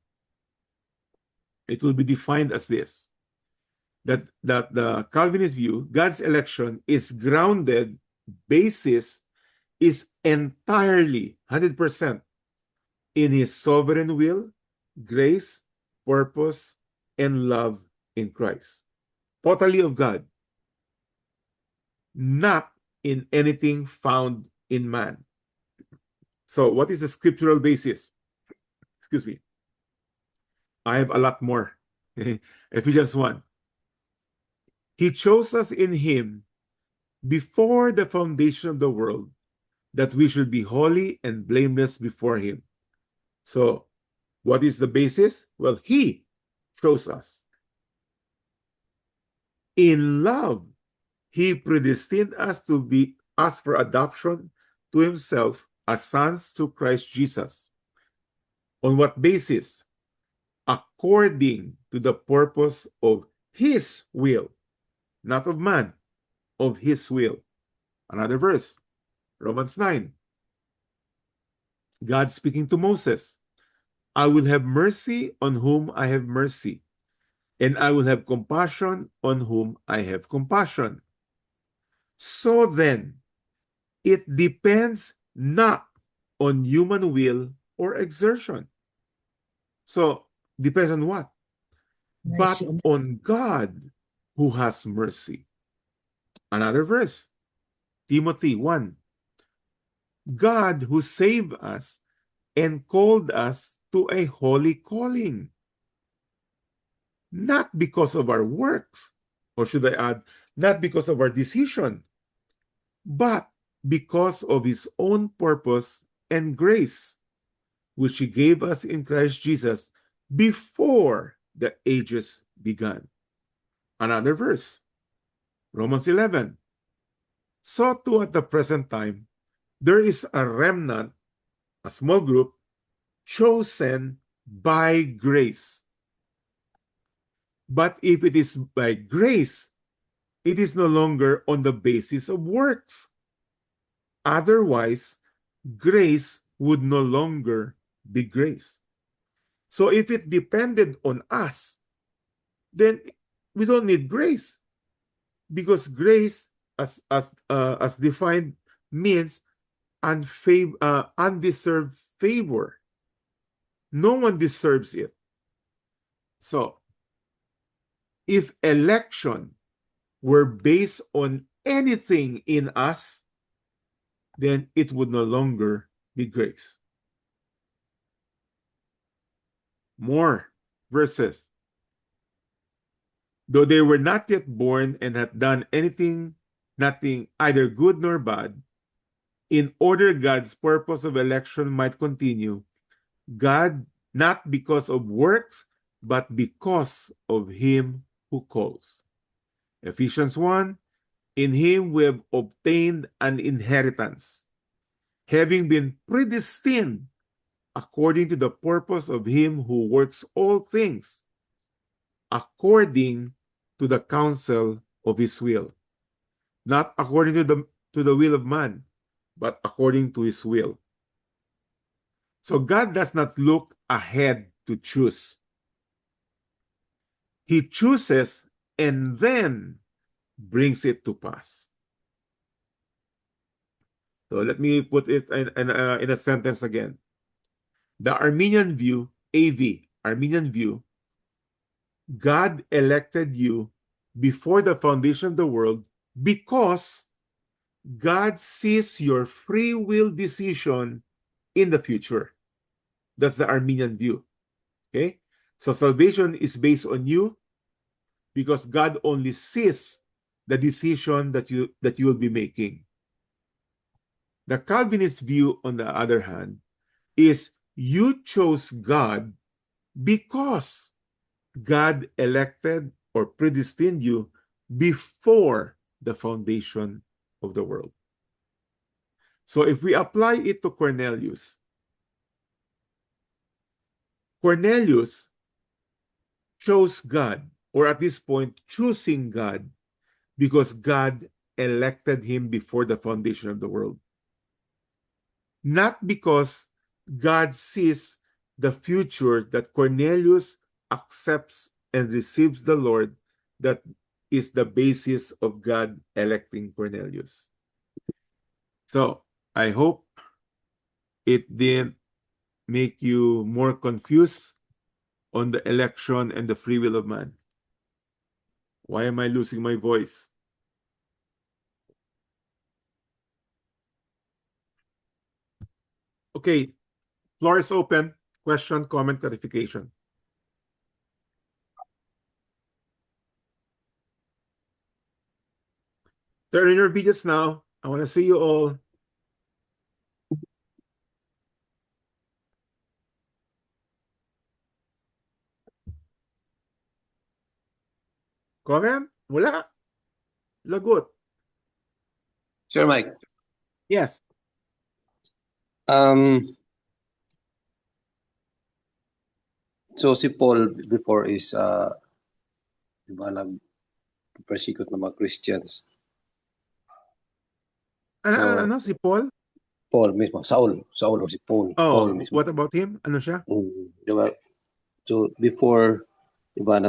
It will be defined as this, that the Calvinist view, God's election is grounded, basis is entirely 100% in his sovereign will, grace, purpose, and love in Christ. Totally of God, not in anything found in man. So what is the scriptural basis? Excuse me. I have a lot more. Ephesians 1. He chose us in him before the foundation of the world, that we should be holy and blameless before him. So what is the basis? Well, he chose us. In love, he predestined us to be us for adoption to himself as sons through Christ Jesus. On what basis? According to the purpose of his will, not of man, of his will. Another verse, Romans 9. God speaking to Moses, I will have mercy on whom I have mercy, and I will have compassion on whom I have compassion. So then, it depends not on human will or exertion. So, depends on what? But on God who has mercy. Another verse, Timothy 1. God who saved us and called us to a holy calling, not because of our works, or should I add, not because of our decision, but because of his own purpose and grace, which he gave us in Christ Jesus before the ages began. Another verse, Romans 11. So too at the present time, there is a remnant, a small group, chosen by grace. But if it is by grace, it is no longer on the basis of works. Otherwise, grace would no longer be grace. So if it depended on us, then we don't need grace, because grace, as defined, means undeserved favor. No one deserves it. So, if election were based on anything in us, then it would no longer be grace. More verses. Though they were not yet born and had done nothing either good nor bad, in order God's purpose of election might continue, God, not because of works, but because of him who calls. Ephesians 1, in him we have obtained an inheritance, having been predestined according to the purpose of him who works all things according to the counsel of his will, not according to the will of man, but according to his will. So God does not look ahead to choose. He chooses and then brings it to pass. So let me put it in a sentence again. The Arminian view, AV, Arminian view, God elected you before the foundation of the world because God sees your free will decision in the future. That's the Arminian view. Okay? So salvation is based on you because God only sees the decision that you will be making. The Calvinist view, on the other hand, is you chose God because God elected or predestined you before the foundation of the world. So if we apply it to Cornelius, Cornelius chose God, or at this point, choosing God, because God elected him before the foundation of the world. Not because God sees the future that Cornelius accepts and receives the Lord, that is the basis of God electing Cornelius. So I hope it didn't make you more confused on the election and the free will of man. Why am I losing my voice? Okay, floor is open. Question, comment, clarification. Turn in your videos now. I want to see you all. Comment? Wala. Lagot. Sir Mike, Yes. so si Paul before is di ba nag-persecute ng mga Christians. Ano si Paul? Paul mismo, Saul or si Paul. Paul Oh, mismo. what about him? Ano siya? Di ba? So before, di ba,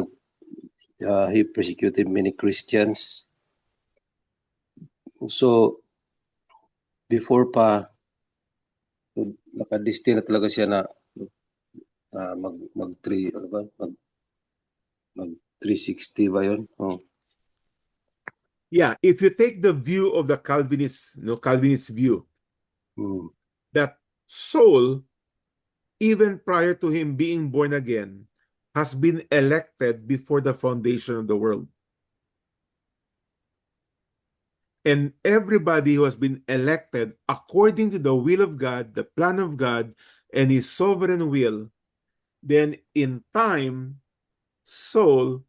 he persecuted many Christians. So before pa, nakadestined na talaga siya na mag 360 ba yun? Oh. Yeah, if you take the view of the Calvinist view, that Saul, even prior to him being born again, has been elected before the foundation of the world. And everybody who has been elected according to the will of God, the plan of God, and his sovereign will, then in time, Saul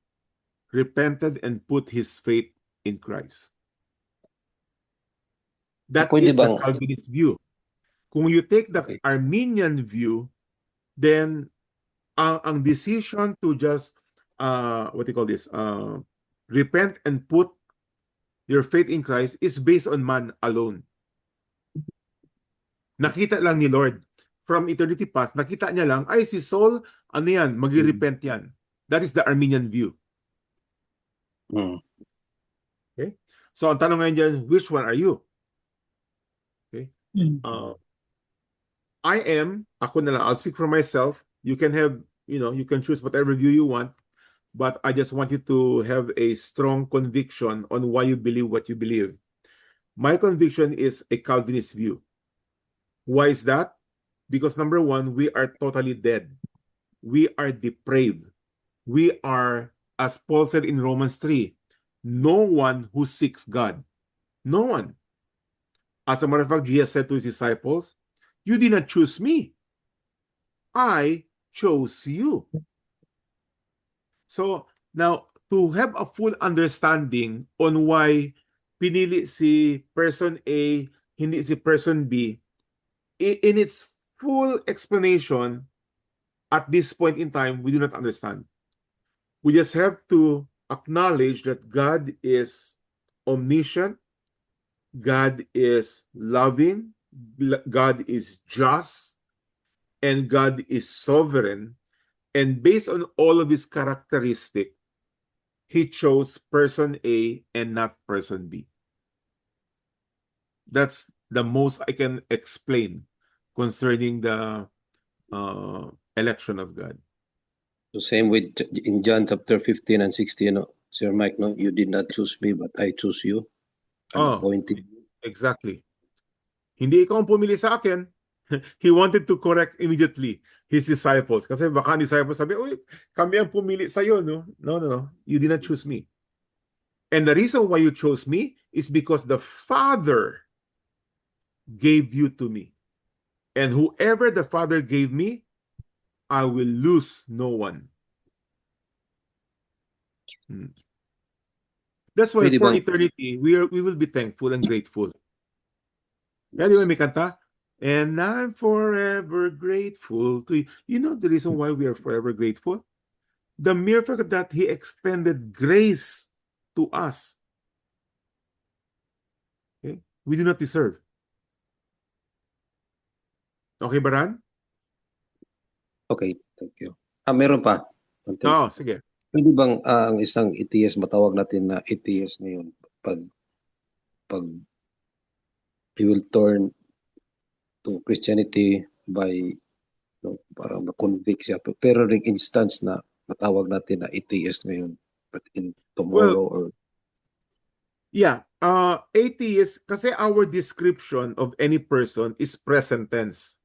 repented and put his faith in Christ. That is the Calvinist view. Kung you take the Arminian view, then ang decision to just repent and put your faith in Christ is based on man alone. Nakita lang ni Lord from eternity past, nakita niya lang, ay si Saul, ano yan, mag-repent yan. That is the Arminian view. Okay? So ang tanong ngayon dyan, which one are you? Okay? I'll speak for myself. You can have You can choose whatever view you want, but I just want you to have a strong conviction on why you believe what you believe. My conviction is a Calvinist view. Why is that? Because number one, we are totally dead. We are depraved. We are, as Paul said in Romans 3, no one who seeks God. No one. As a matter of fact, Jesus said to his disciples, you did not choose me. I chose you. So now, to have a full understanding on why pinili si person A, hindi si person B, in its full explanation, at this point in time, we do not understand. We just have to acknowledge that God is omniscient, God is loving, God is just, and God is sovereign. And based on all of his characteristics, he chose person A and not person B. That's the most I can explain concerning the election of God. So same with in John chapter 15 and 16, no? Sir Mike, no, you did not choose me, but I choose you and Oh, appointed you. exactly. Hindi ikaw ang pumili sa akin. He wanted to correct immediately his disciples. Kasi baka disciples sabi, uy, kami ang pumili sa'yo, no? No, no, no. You did not choose me. And the reason why you chose me is because the Father gave you to me. And whoever the Father gave me, I will lose no one. That's why Pwede for bang, eternity, we will be thankful and grateful. Kaya di ba may kanta? And I'm forever grateful to you. You know the reason why we are forever grateful? The mere fact that He extended grace to us. Okay? We do not deserve. Okay, Baran? okay, thank you. Meron pa. Konti. Oo, sige. Pwede bang ang isang atheist, matawag natin na atheist ngayon, pag he will turn to Christianity by, no, parang na-convict siya. Pero ring instance na matawag natin na atheist ngayon, but in Well, tomorrow or yeah. Atheist, kasi our description of any person is present tense.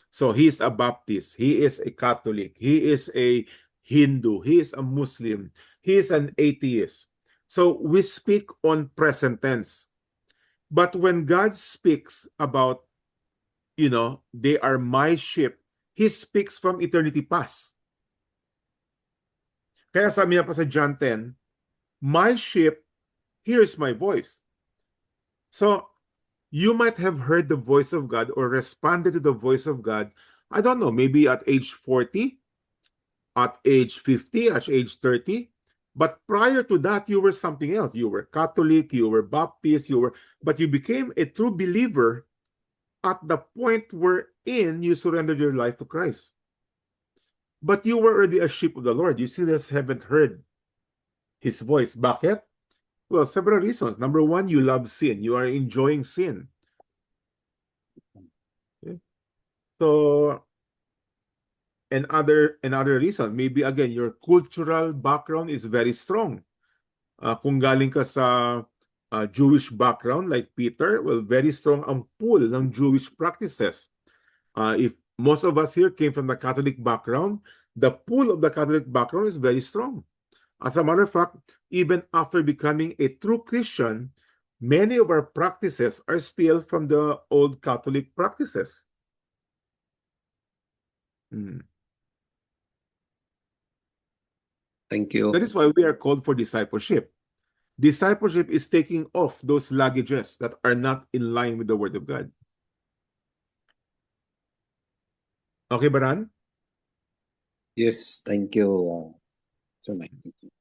So he is a Baptist, he is a Catholic, he is a Hindu, he is a Muslim, he is an atheist. So we speak on present tense. But when God speaks about, they are my sheep, He speaks from eternity past. Kaya sabi niya pa sa John 10, my sheep hears my voice. So you might have heard the voice of God or responded to the voice of God, I don't know, maybe at age 40, at age 50, at age 30. But prior to that, you were something else. You were Catholic, you were Baptist, but you became a true believer at the point wherein you surrendered your life to Christ. But you were already a sheep of the Lord. You still just haven't heard His voice. Bakit? Well, several reasons. Number one, you love sin. You are enjoying sin. Okay? So, another reason, maybe again, your cultural background is very strong. Kung galing ka sa Jewish background like Peter, well, very strong ang pull ng Jewish practices. If most of us here came from the Catholic background, the pull of the Catholic background is very strong. As a matter of fact, even after becoming a true Christian, many of our practices are still from the old Catholic practices. thank you. That is why we are called for discipleship. Discipleship is taking off those luggages that are not in line with the Word of God. Okay, Baran? Yes, thank you, Sir Mike. Thank you.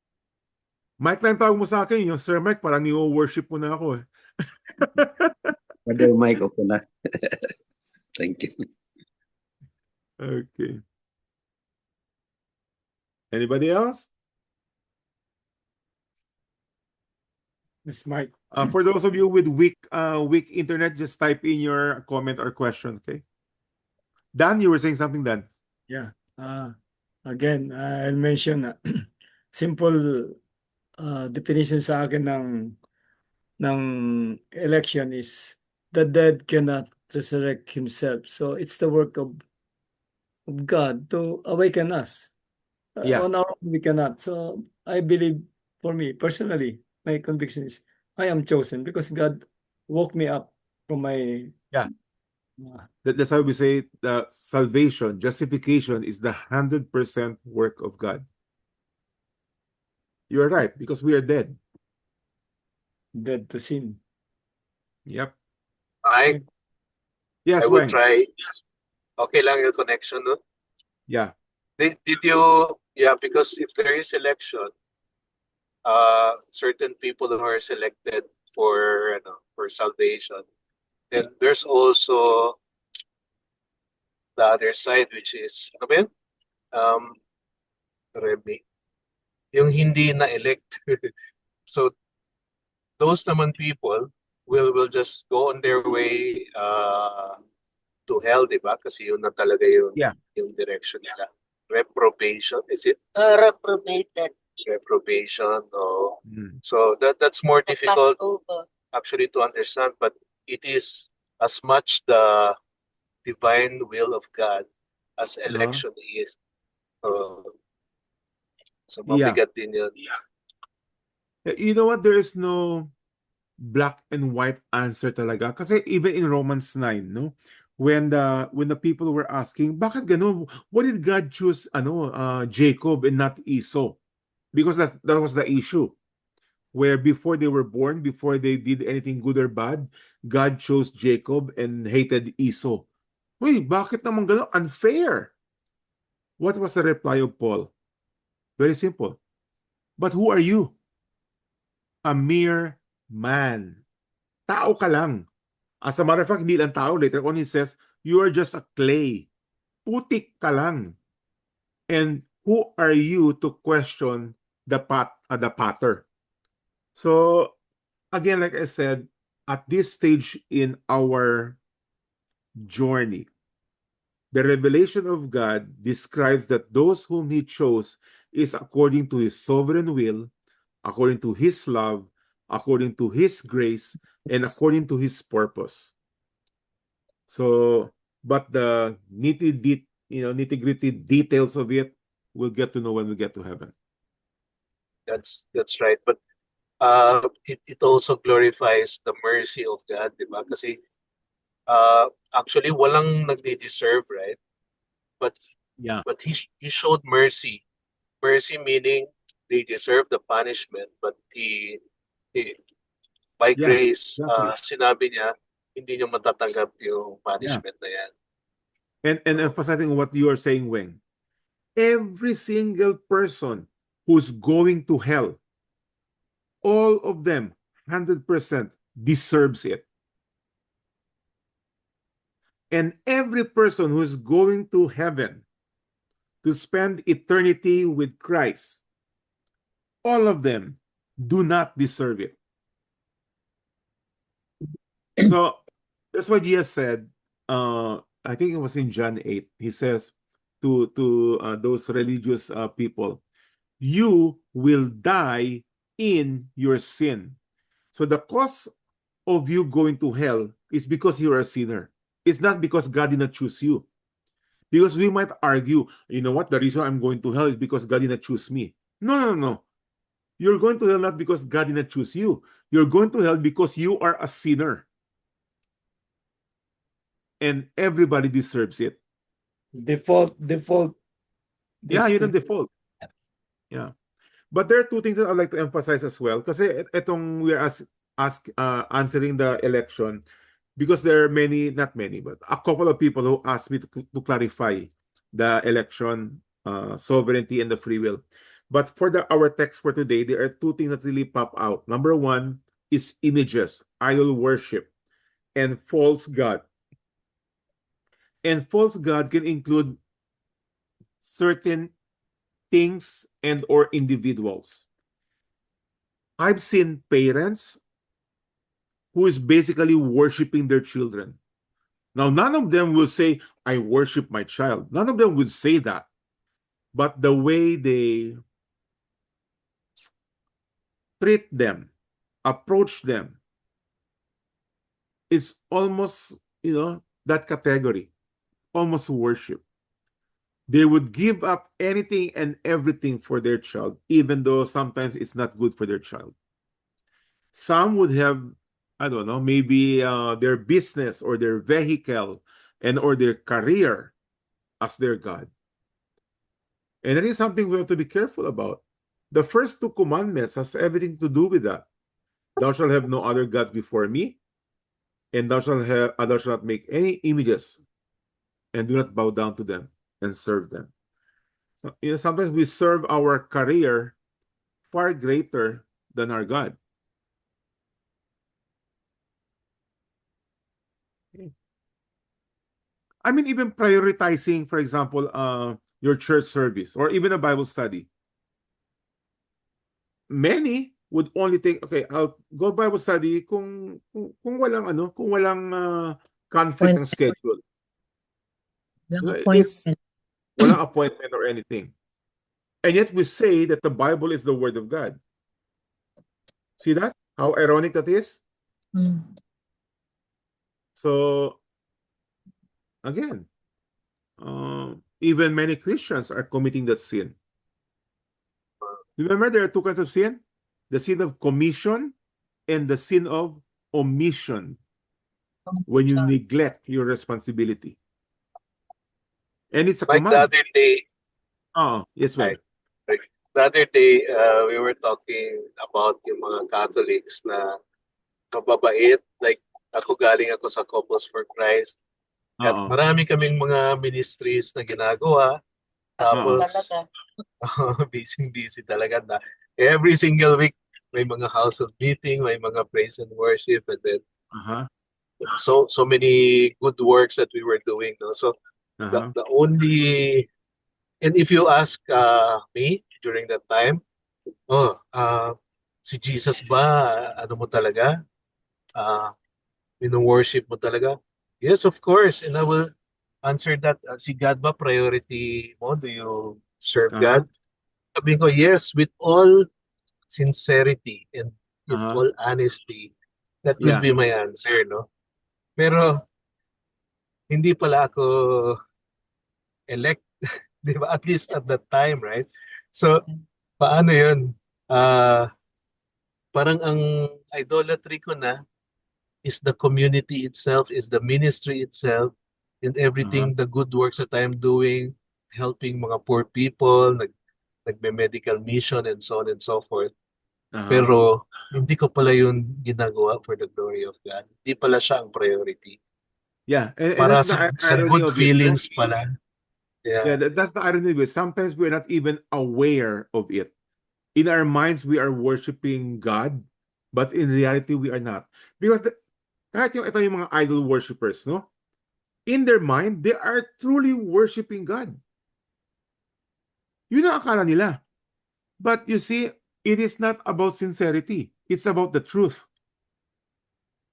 Mike lang tawag mo sa akin, yung Sir Mike, parang i-worship mo na ako eh. Brother Mike, okay na. Thank you. Okay. Anybody else? Miss Mike. For those of you with weak internet, just type in your comment or question, okay? Dan, you were saying something, Dan? Yeah. Again, I'll mention simple definition sa akin ng election is the dead cannot resurrect himself. So it's the work of God to awaken us. Yeah. On our own, we cannot. So I believe, for me personally, my conviction is I am chosen because God woke me up from my Yeah. uh, That's why we say the salvation, justification is the 100% work of God. You are right, because we are dead. dead to sin. Yep. I Yes, would Wang. try. Okay lang yung connection, no? Yeah. Did you, yeah, because if there is election, certain people who are selected for, for salvation, then there's also the other side, which is, ano ba yun? Remy, yung hindi na-elect. So those naman people will just go on their way to hell, di ba? Kasi yun na talaga Yeah. yung direction nila. Reprobation, is it? Reprobated. Reprobation, no. Mm. So that's more difficult Over. actually to understand, but it is as much the divine will of God as election is. So Yeah. mabigat din yun. You know what? There is no black and white answer talaga. Kasi even in Romans 9, no? When the people were asking, bakit ganun? Why did God choose Jacob and not Esau? Because that was the issue. Where before they were born, before they did anything good or bad, God chose Jacob and hated Esau. Wait, bakit naman ganun? Unfair. What was the reply of Paul? Very simple. But who are you? A mere man. Tao ka lang. As a matter of fact, hindi lang tao. Later on, he says, you are just a clay. Putik ka lang. And who are you to question the potter? So, again, like I said, at this stage in our journey, the revelation of God describes that those whom He chose is according to His sovereign will, according to His love, according to His grace, and according to His purpose. So, but the nitty-gritty details of it, we'll get to know when we get to heaven. That's right. But it also glorifies the mercy of God, di ba? Kasi actually walang nagde-deserve, right? But Yeah. but he showed mercy. Mercy meaning they deserve the punishment, but he by Yeah, grace, exactly. sinabi niya hindi niyo matatanggap yung punishment na yan. And emphasizing what you are saying, Weng, every single person who's going to hell, all of them, 100% deserves it. And every person who is going to heaven to spend eternity with Christ, all of them do not deserve it. So that's why Jesus said, I think it was in John 8, he says to those religious people, you will die in your sin. So the cause of you going to hell is because you're a sinner. It's not because God did not choose you. Because we might argue, you know what, the reason I'm going to hell is because God did not choose me. No. You're going to hell not because God did not choose you. You're going to hell because you are a sinner. And everybody deserves it. Default. Yeah, you're the default. Yeah. But there are two things that I'd like to emphasize as well. Kasi itong we are answering the election, because there are many, not many, but a couple of people who asked me to clarify the election, sovereignty, and the free will. But for our text for today, there are two things that really pop out. Number one is images, idol worship, and false god. And false god can include certain things and or individuals. I've seen parents who is basically worshiping their children. Now, none of them will say, I worship my child. None of them would say that. but the way they treat them, approach them, is almost, that category, almost worship. They would give up anything and everything for their child, even though sometimes it's not good for their child. Some would have, I don't know, maybe their business or their vehicle or their career as their God. And that is something we have to be careful about. The first two commandments has everything to do with that. Thou shalt have no other gods before me, and thou shalt not make any images, and do not bow down to them and serve them. So, sometimes we serve our career far greater than our God. I mean, even prioritizing, for example, your church service or even a Bible study. Many would only think, okay, I'll go Bible study kung walang conflict ng schedule. It's walang appointment or anything. And yet we say that the Bible is the Word of God. See that? How ironic that is? So, again, even many Christians are committing that sin. Remember, there are two kinds of sin: the sin of commission and the sin of omission, when you neglect your responsibility. And it's a Like the command. other day, Yes, ma'am. the other day, we were talking about yung mga Catholics na mababait. Like, galing ako sa Couples for Christ. At marami kaming mga ministries na ginagawa. Tapos, busy talaga na. Every single week, may mga house of meeting, may mga praise and worship, and then so many good works that we were doing. No? So the only, and if you ask me during that time, si Jesus ba, ano mo talaga? Worship mo talaga? Yes, of course. And I will answer that. Si God ba priority mo? Do you serve God? Sabi ko, yes, with all sincerity and with all honesty. That will be my answer, no? Pero hindi pala ako elect, di ba? At least at that time, right? So, paano yun? Parang ang idolatry ko na is the community itself, is the ministry itself, and everything, the good works that I'm doing, helping mga poor people, nagme-medical mission, and so on and so forth. Pero hindi ko pala yun ginagawa for the glory of God. Hindi pala siya ang priority. Yeah, and Para that's the sa irony good of it. feelings pala. Yeah, that's the irony of it. Sometimes we're not even aware of it. In our minds, we are worshiping God, but in reality, we are not. Because kahit ito yung mga idol worshippers, no? In their mind, they are truly worshiping God. Yun ang akala nila. But you see, it is not about sincerity. It's about the truth.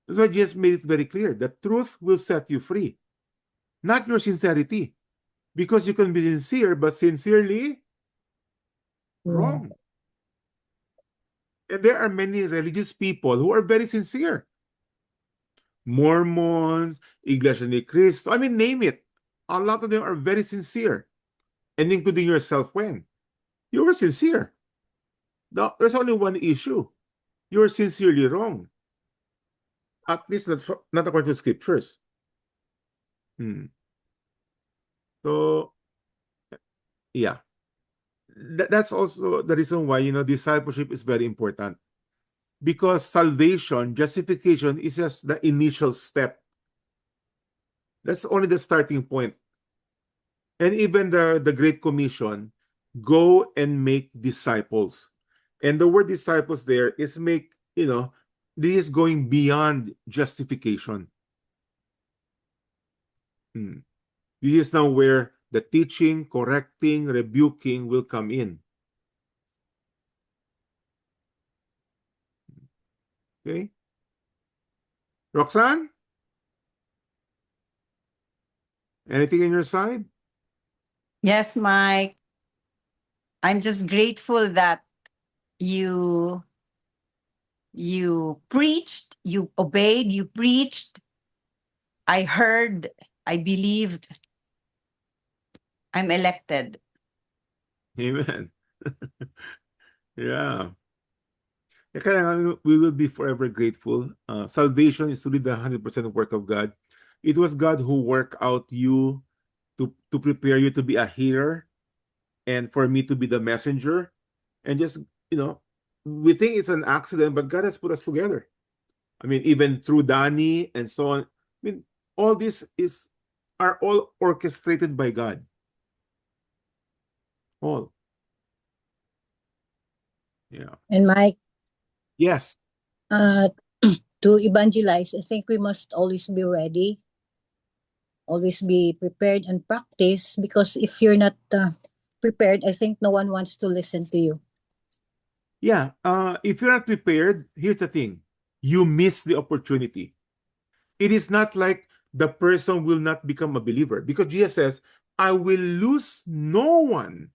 That's why Jesus made it very clear. The truth will set you free. Not your sincerity. Because you can be sincere, but sincerely wrong. And there are many religious people who are very sincere. Mormons, Iglesia ni Cristo, I mean, name it. A lot of them are very sincere. And including yourself when you were sincere. There's only one issue. You're sincerely wrong. At least not according to scriptures. So, yeah. That's also the reason why, discipleship is very important. Because salvation, justification is just the initial step. That's only the starting point. And even the Great Commission, go and make disciples. And the word disciples there is make, this is going beyond justification. This is now where the teaching, correcting, rebuking will come in. Okay? Roxanne? Anything on your side? Yes, Mike. I'm just grateful that you preached, you obeyed, you preached. I heard, I believed. I'm elected. Amen. Yeah. Kaya nga, we will be forever grateful. Salvation is really the 100% work of God. It was God who worked out you to prepare you to be a healer and for me to be the messenger. And just, we think it's an accident, but God has put us together. I mean, even through Danny and so on. I mean, all this are all orchestrated by God. All. Yeah. And Mike, Yes. to evangelize, I think we must always be ready, always be prepared and practice, because if you're not prepared, I think no one wants to listen to you. Yeah. If you're not prepared, here's the thing. You miss the opportunity. It is not like the person will not become a believer, because Jesus says, I will lose no one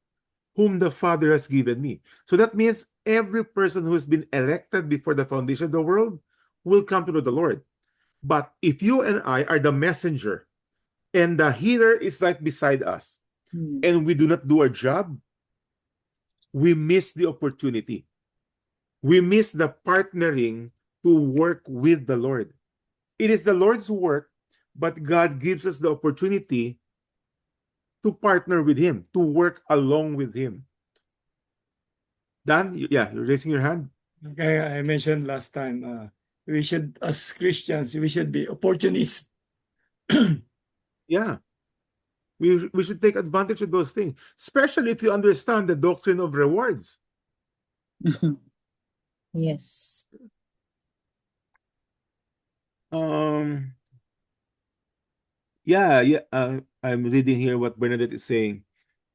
whom the Father has given me. So that means every person who has been elected before the foundation of the world will come to know the Lord. But if you and I are the messenger and the healer is right beside us and we do not do our job, we miss the opportunity. We miss the partnering to work with the Lord. It is the Lord's work, but God gives us the opportunity to partner with Him, to work along with Him. Dan, you're raising your hand. Okay, I mentioned last time, we should, as Christians, we should be opportunists. Yeah. We should take advantage of those things, especially if you understand the doctrine of rewards. Yes. I'm reading here what Bernadette is saying.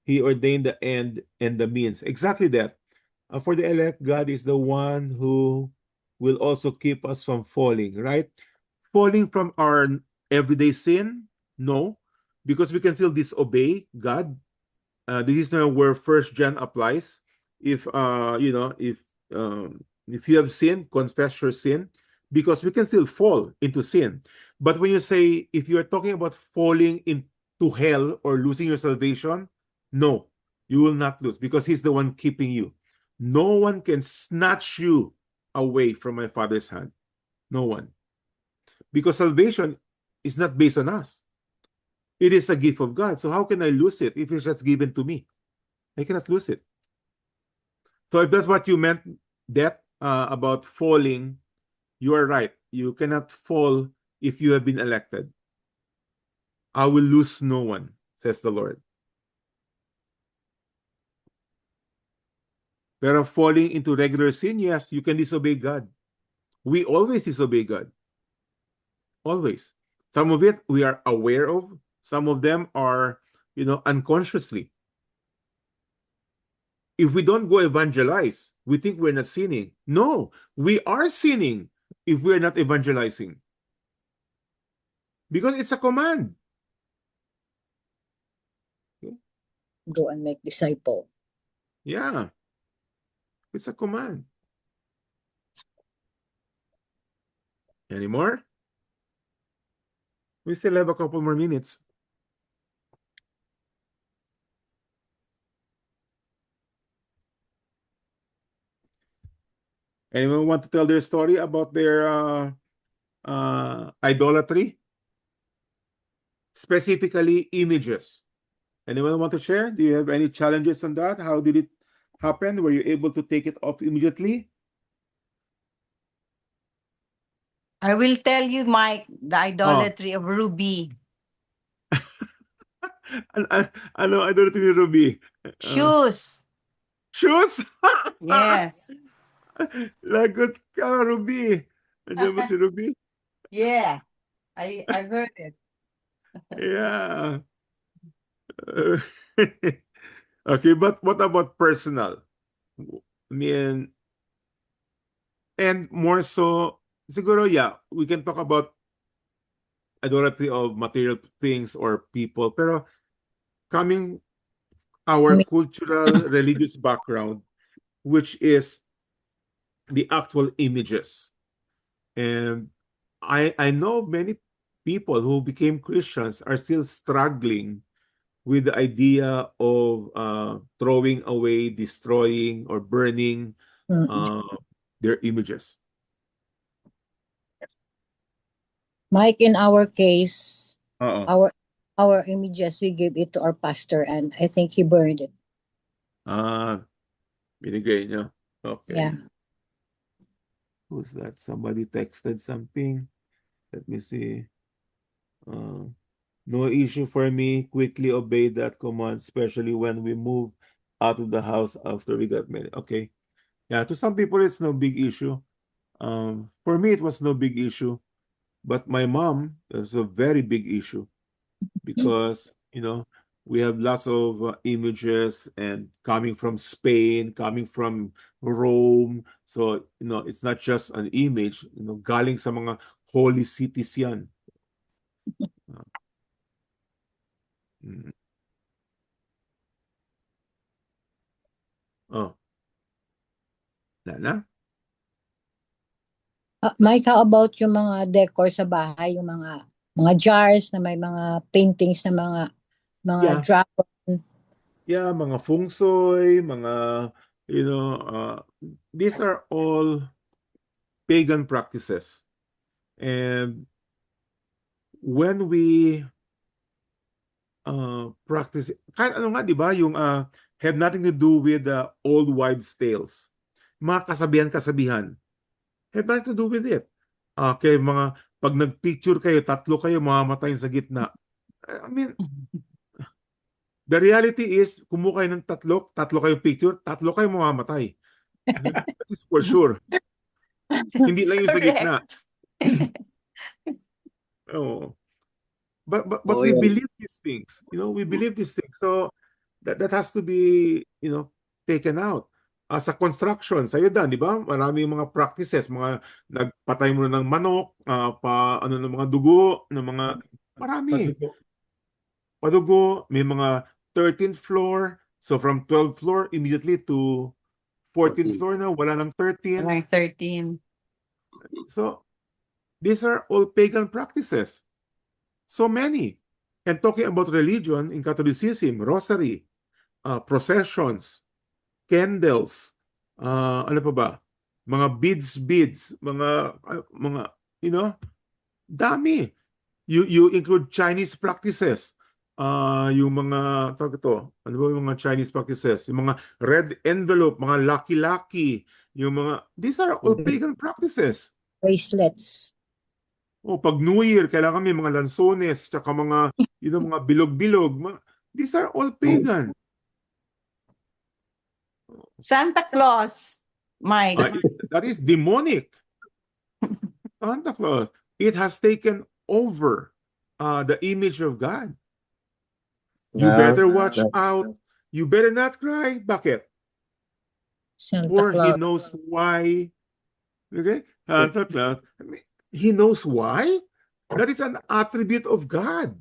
He ordained the end and the means. Exactly that. For the elect, God is the one who will also keep us from falling, right? Falling from our everyday sin? No, because we can still disobey God. This is now where First John applies. If if you have sinned, confess your sin, because we can still fall into sin. But when you say, if you are talking about falling into hell or losing your salvation, no, you will not lose, because He's the one keeping you. No one can snatch you away from my Father's hand. No one. Because salvation is not based on us. It is a gift of God. So how can I lose it if it's just given to me? I cannot lose it. So if that's what you meant, that about falling, you are right. You cannot fall if you have been elected. I will lose no one, says the Lord. Pero falling into regular sin, yes, you can disobey God. We always disobey God. Always. Some of it we are aware of. Some of them are, unconsciously. If we don't go evangelize, we think we're not sinning. No, we are sinning if we're not evangelizing. Because it's a command. Go and make disciple. Yeah. It's a command. Any more? We still have a couple more minutes. Anyone want to tell their story about their idolatry? Specifically, images. Anyone want to share? Do you have any challenges on that? How did it happen? Were you able to take it off immediately? I will tell you, Mike, the idolatry of Ruby. Ano idolatry ni Ruby? Shoes. Shoes? Yes. Lagot ka, Ruby. Andiyan ba si Ruby? Yeah. I've heard it. Yeah. Okay, but what about personal? I mean, and more so, siguro, yeah, we can talk about idolatry of material things or people, pero coming our Me- cultural religious background, which is the actual images. And I know many people who became Christians are still struggling with the idea of throwing away, destroying, or burning Mm. their images. Mike, in our case, Oo. our images, we gave it to our pastor, and I think he burned it. Binigay niyo. Okay. Yeah. Who's that? Somebody texted something. Let me see. No issue for me. Quickly obey that command, especially when we move out of the house after we got married. Okay. Yeah, to some people it's no big issue. For me it was no big issue, but my mom is a very big issue because we have lots of images and coming from Spain, coming from Rome. So it's not just an image. Galing sa mga holy cities yan. Mm. Oh, na? Mike, how about yung mga decor sa bahay, yung mga jars na may mga paintings na mga Yeah. dragon. Yeah, mga feng shui, mga these are all pagan practices. And when we practice, kahit ano nga, di ba, yung have nothing to do with old wives' tales. Mga kasabihan-kasabihan. Have nothing to do with it. Okay, pag nag-picture kayo, 3 kayo, mamamatay sa gitna. I mean, the reality is, kumuha kayo ng 3 kayo picture, 3 kayo mamamatay. That is for sure. Hindi lang yung sa gitna. Oh. But Oh, we yeah. believe these things. We believe these things. So that has to be, taken out. Sa construction, sa'yo Dan, di ba? Marami yung mga practices, mga nagpatay mo ng manok, ng mga dugo, ng mga marami. Padugo, may mga 13th floor. So from 12th floor immediately to 14th 14. floor na, wala ng 13. Like 13. So these are all pagan practices. So many. And talking about religion, in Catholicism, rosary, processions, candles, ano pa ba? Mga beads, mga, dami. You include Chinese practices. Yung mga, tawag ito, ano ba yung mga Chinese practices? Yung mga red envelope, mga lucky-lucky, these are all pagan practices. Bracelets. Pag New Year, kailangan may mga lansones, tsaka mga bilog-bilog. These are all pagan. Santa Claus, Mike. That is demonic. Santa Claus. It has taken over the image of God. You better watch out. You better not cry. Bakit? Santa For he Claus. knows why. Okay? Santa Claus. He knows why? That is an attribute of God.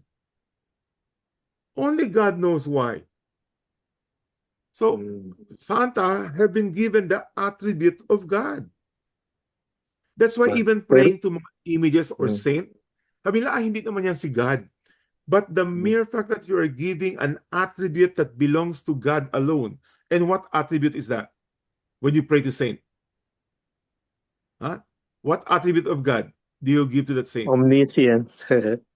Only God knows why. So, Santa have been given the attribute of God. That's why even praying to mga images or saint, sabi nila, hindi naman yan si God. But the mere fact that you are giving an attribute that belongs to God alone. And what attribute is that? When you pray to saint? What attribute of God do you give to that saint? Omniscience.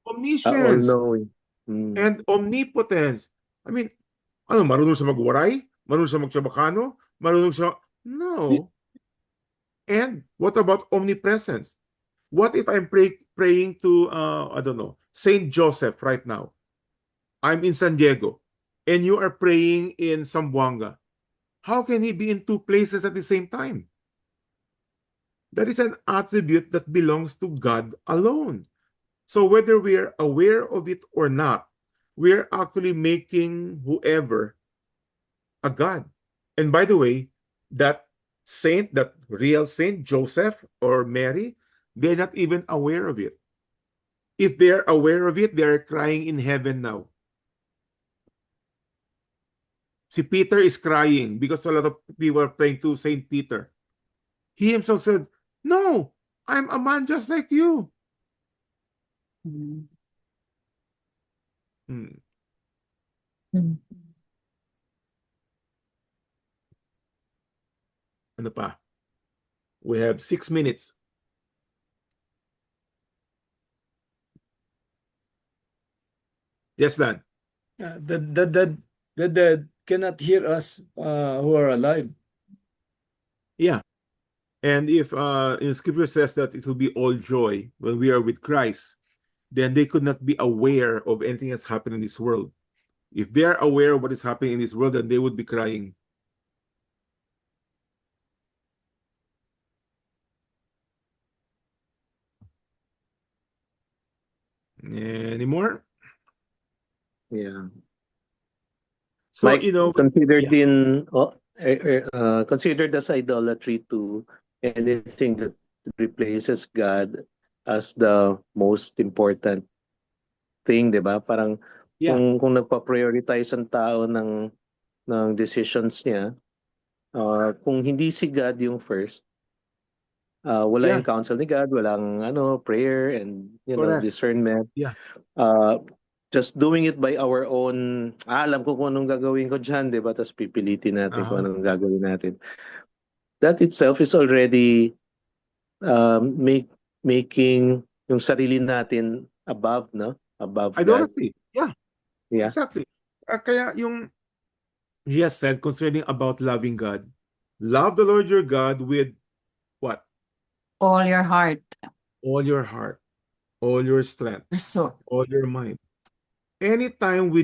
Omniscience. All-knowing. And omnipotence. I mean, marunong siya magwaray? Marunong siya magtsabakano? Marunong siya... No. And what about omnipresence? What if I'm praying to, I don't know, Saint Joseph right now? I'm in San Diego, and you are praying in Zamboanga. How can he be in 2 places at the same time? That is an attribute that belongs to God alone. So whether we are aware of it or not, we are actually making whoever a God. And by the way, that saint, that real saint, Joseph or Mary, they're not even aware of it. If they're aware of it, they're crying in heaven now. Si Peter is crying because a lot of people are praying to Saint Peter. He himself said, "No, I'm a man just like you." Mm. Hmm. Mm. Ano pa? We have 6 minutes. Yes, Dan. The dead cannot hear us who are alive. Yeah. And if in scripture says that it will be all joy when we are with Christ, then they could not be aware of anything that's happening in this world. If they are aware of what is happening in this world, then they would be crying. Any more? Yeah. So, Like considered yeah. considered as idolatry to anything that replaces God as the most important thing, 'di ba? Parang Yeah. kung nagpa-prioritize ang tao ng decisions niya, kung hindi si God yung first, wala Yeah. yung counsel ni God, walang prayer and Correct. discernment. Yeah. Just doing it by our own, alam ko kung anong gagawin ko dyan, di ba? Tapos pipilitin natin kung anong gagawin natin. That itself is already making yung sarili natin above, no? Above God. Idolatry. Yeah. Yeah. Exactly. Kaya yung Jesus said concerning about loving God, love the Lord your God with what? All your heart. All your heart, all your strength, So, all your mind. Anytime we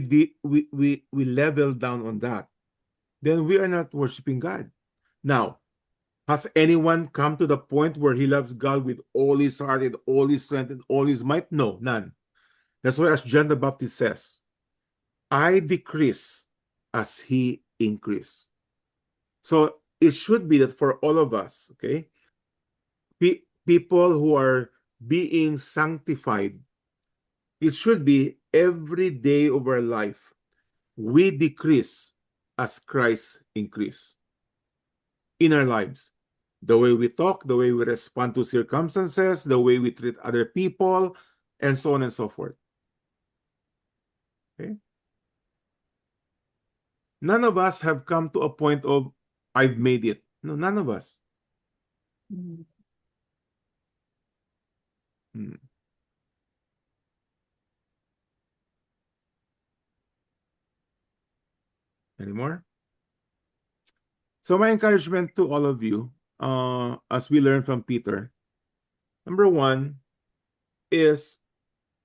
level down on that, then we are not worshiping God. Now, has anyone come to the point where he loves God with all his heart and all his strength and all his might? No, none. That's why as John the Baptist says, I decrease as he increase. So it should be that for all of us, okay, people who are being sanctified, it should be every day of our life, we decrease as Christ increase in our lives. The way we talk, the way we respond to circumstances, the way we treat other people, and so on and so forth. Okay? None of us have come to a point of, I've made it. No, none of us. mm. Hmm. Any more? So my encouragement to all of you, as we learn from Peter, number one is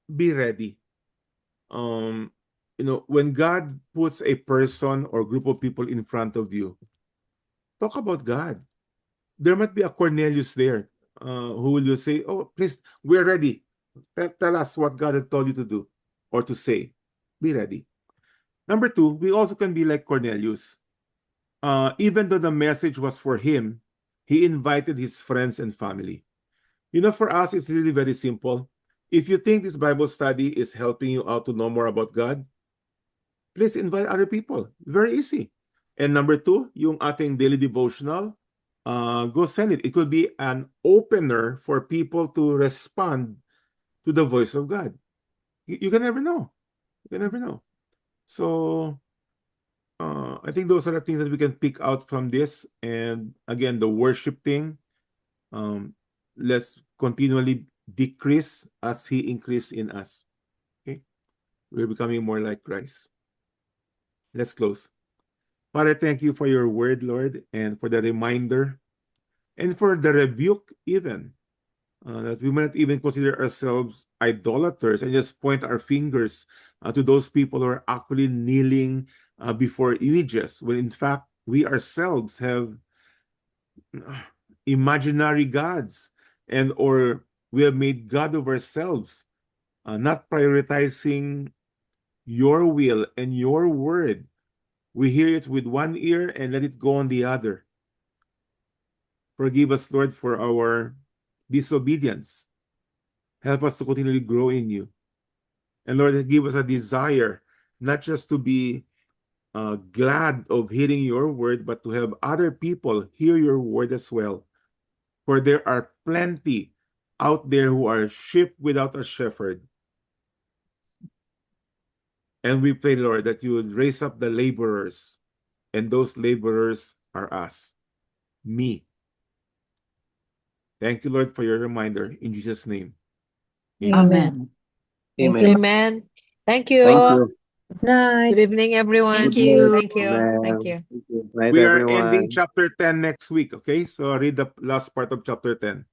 be ready. When God puts a person or group of people in front of you, talk about God. There might be a Cornelius there who will say, "Oh, please, we're ready. Tell us what God had told you to do or to say." Be ready. Number two, we also can be like Cornelius. Even though the message was for him, he invited his friends and family. For us, it's really very simple. If you think this Bible study is helping you out to know more about God, please invite other people. Very easy. And number two, yung ating daily devotional, go send it. It could be an opener for people to respond to the voice of God. You can never know. You can never know. So I think those are the things that we can pick out from this. And again, the worship thing, let's continually decrease as he increase in us. Okay? We're becoming more like Christ. Let's close. Father, thank you for your word, Lord, and for the reminder and for the rebuke even, that we might not even consider ourselves idolaters and just point our fingers to those people who are actually kneeling before images, when in fact we ourselves have imaginary gods, and or we have made God of ourselves, not prioritizing your will and your word. We hear it with one ear and let it go on the other. Forgive us, Lord, for our disobedience. Help us to continually grow in you. And Lord, give us a desire not just to be glad of hearing your word, but to have other people hear your word as well. For there are plenty out there who are sheep without a shepherd. And we pray, Lord, that you would raise up the laborers, and those laborers are us, me. Thank you, Lord, for your reminder. In Jesus' name. Amen. Thank Amen. you. Amen. Thank you. Thank you. Good night. Good evening, everyone. Thank you. Thank you. Thank you. Thank you. Night, We are ending everyone. chapter 10 next week, okay? So read the last part of chapter 10.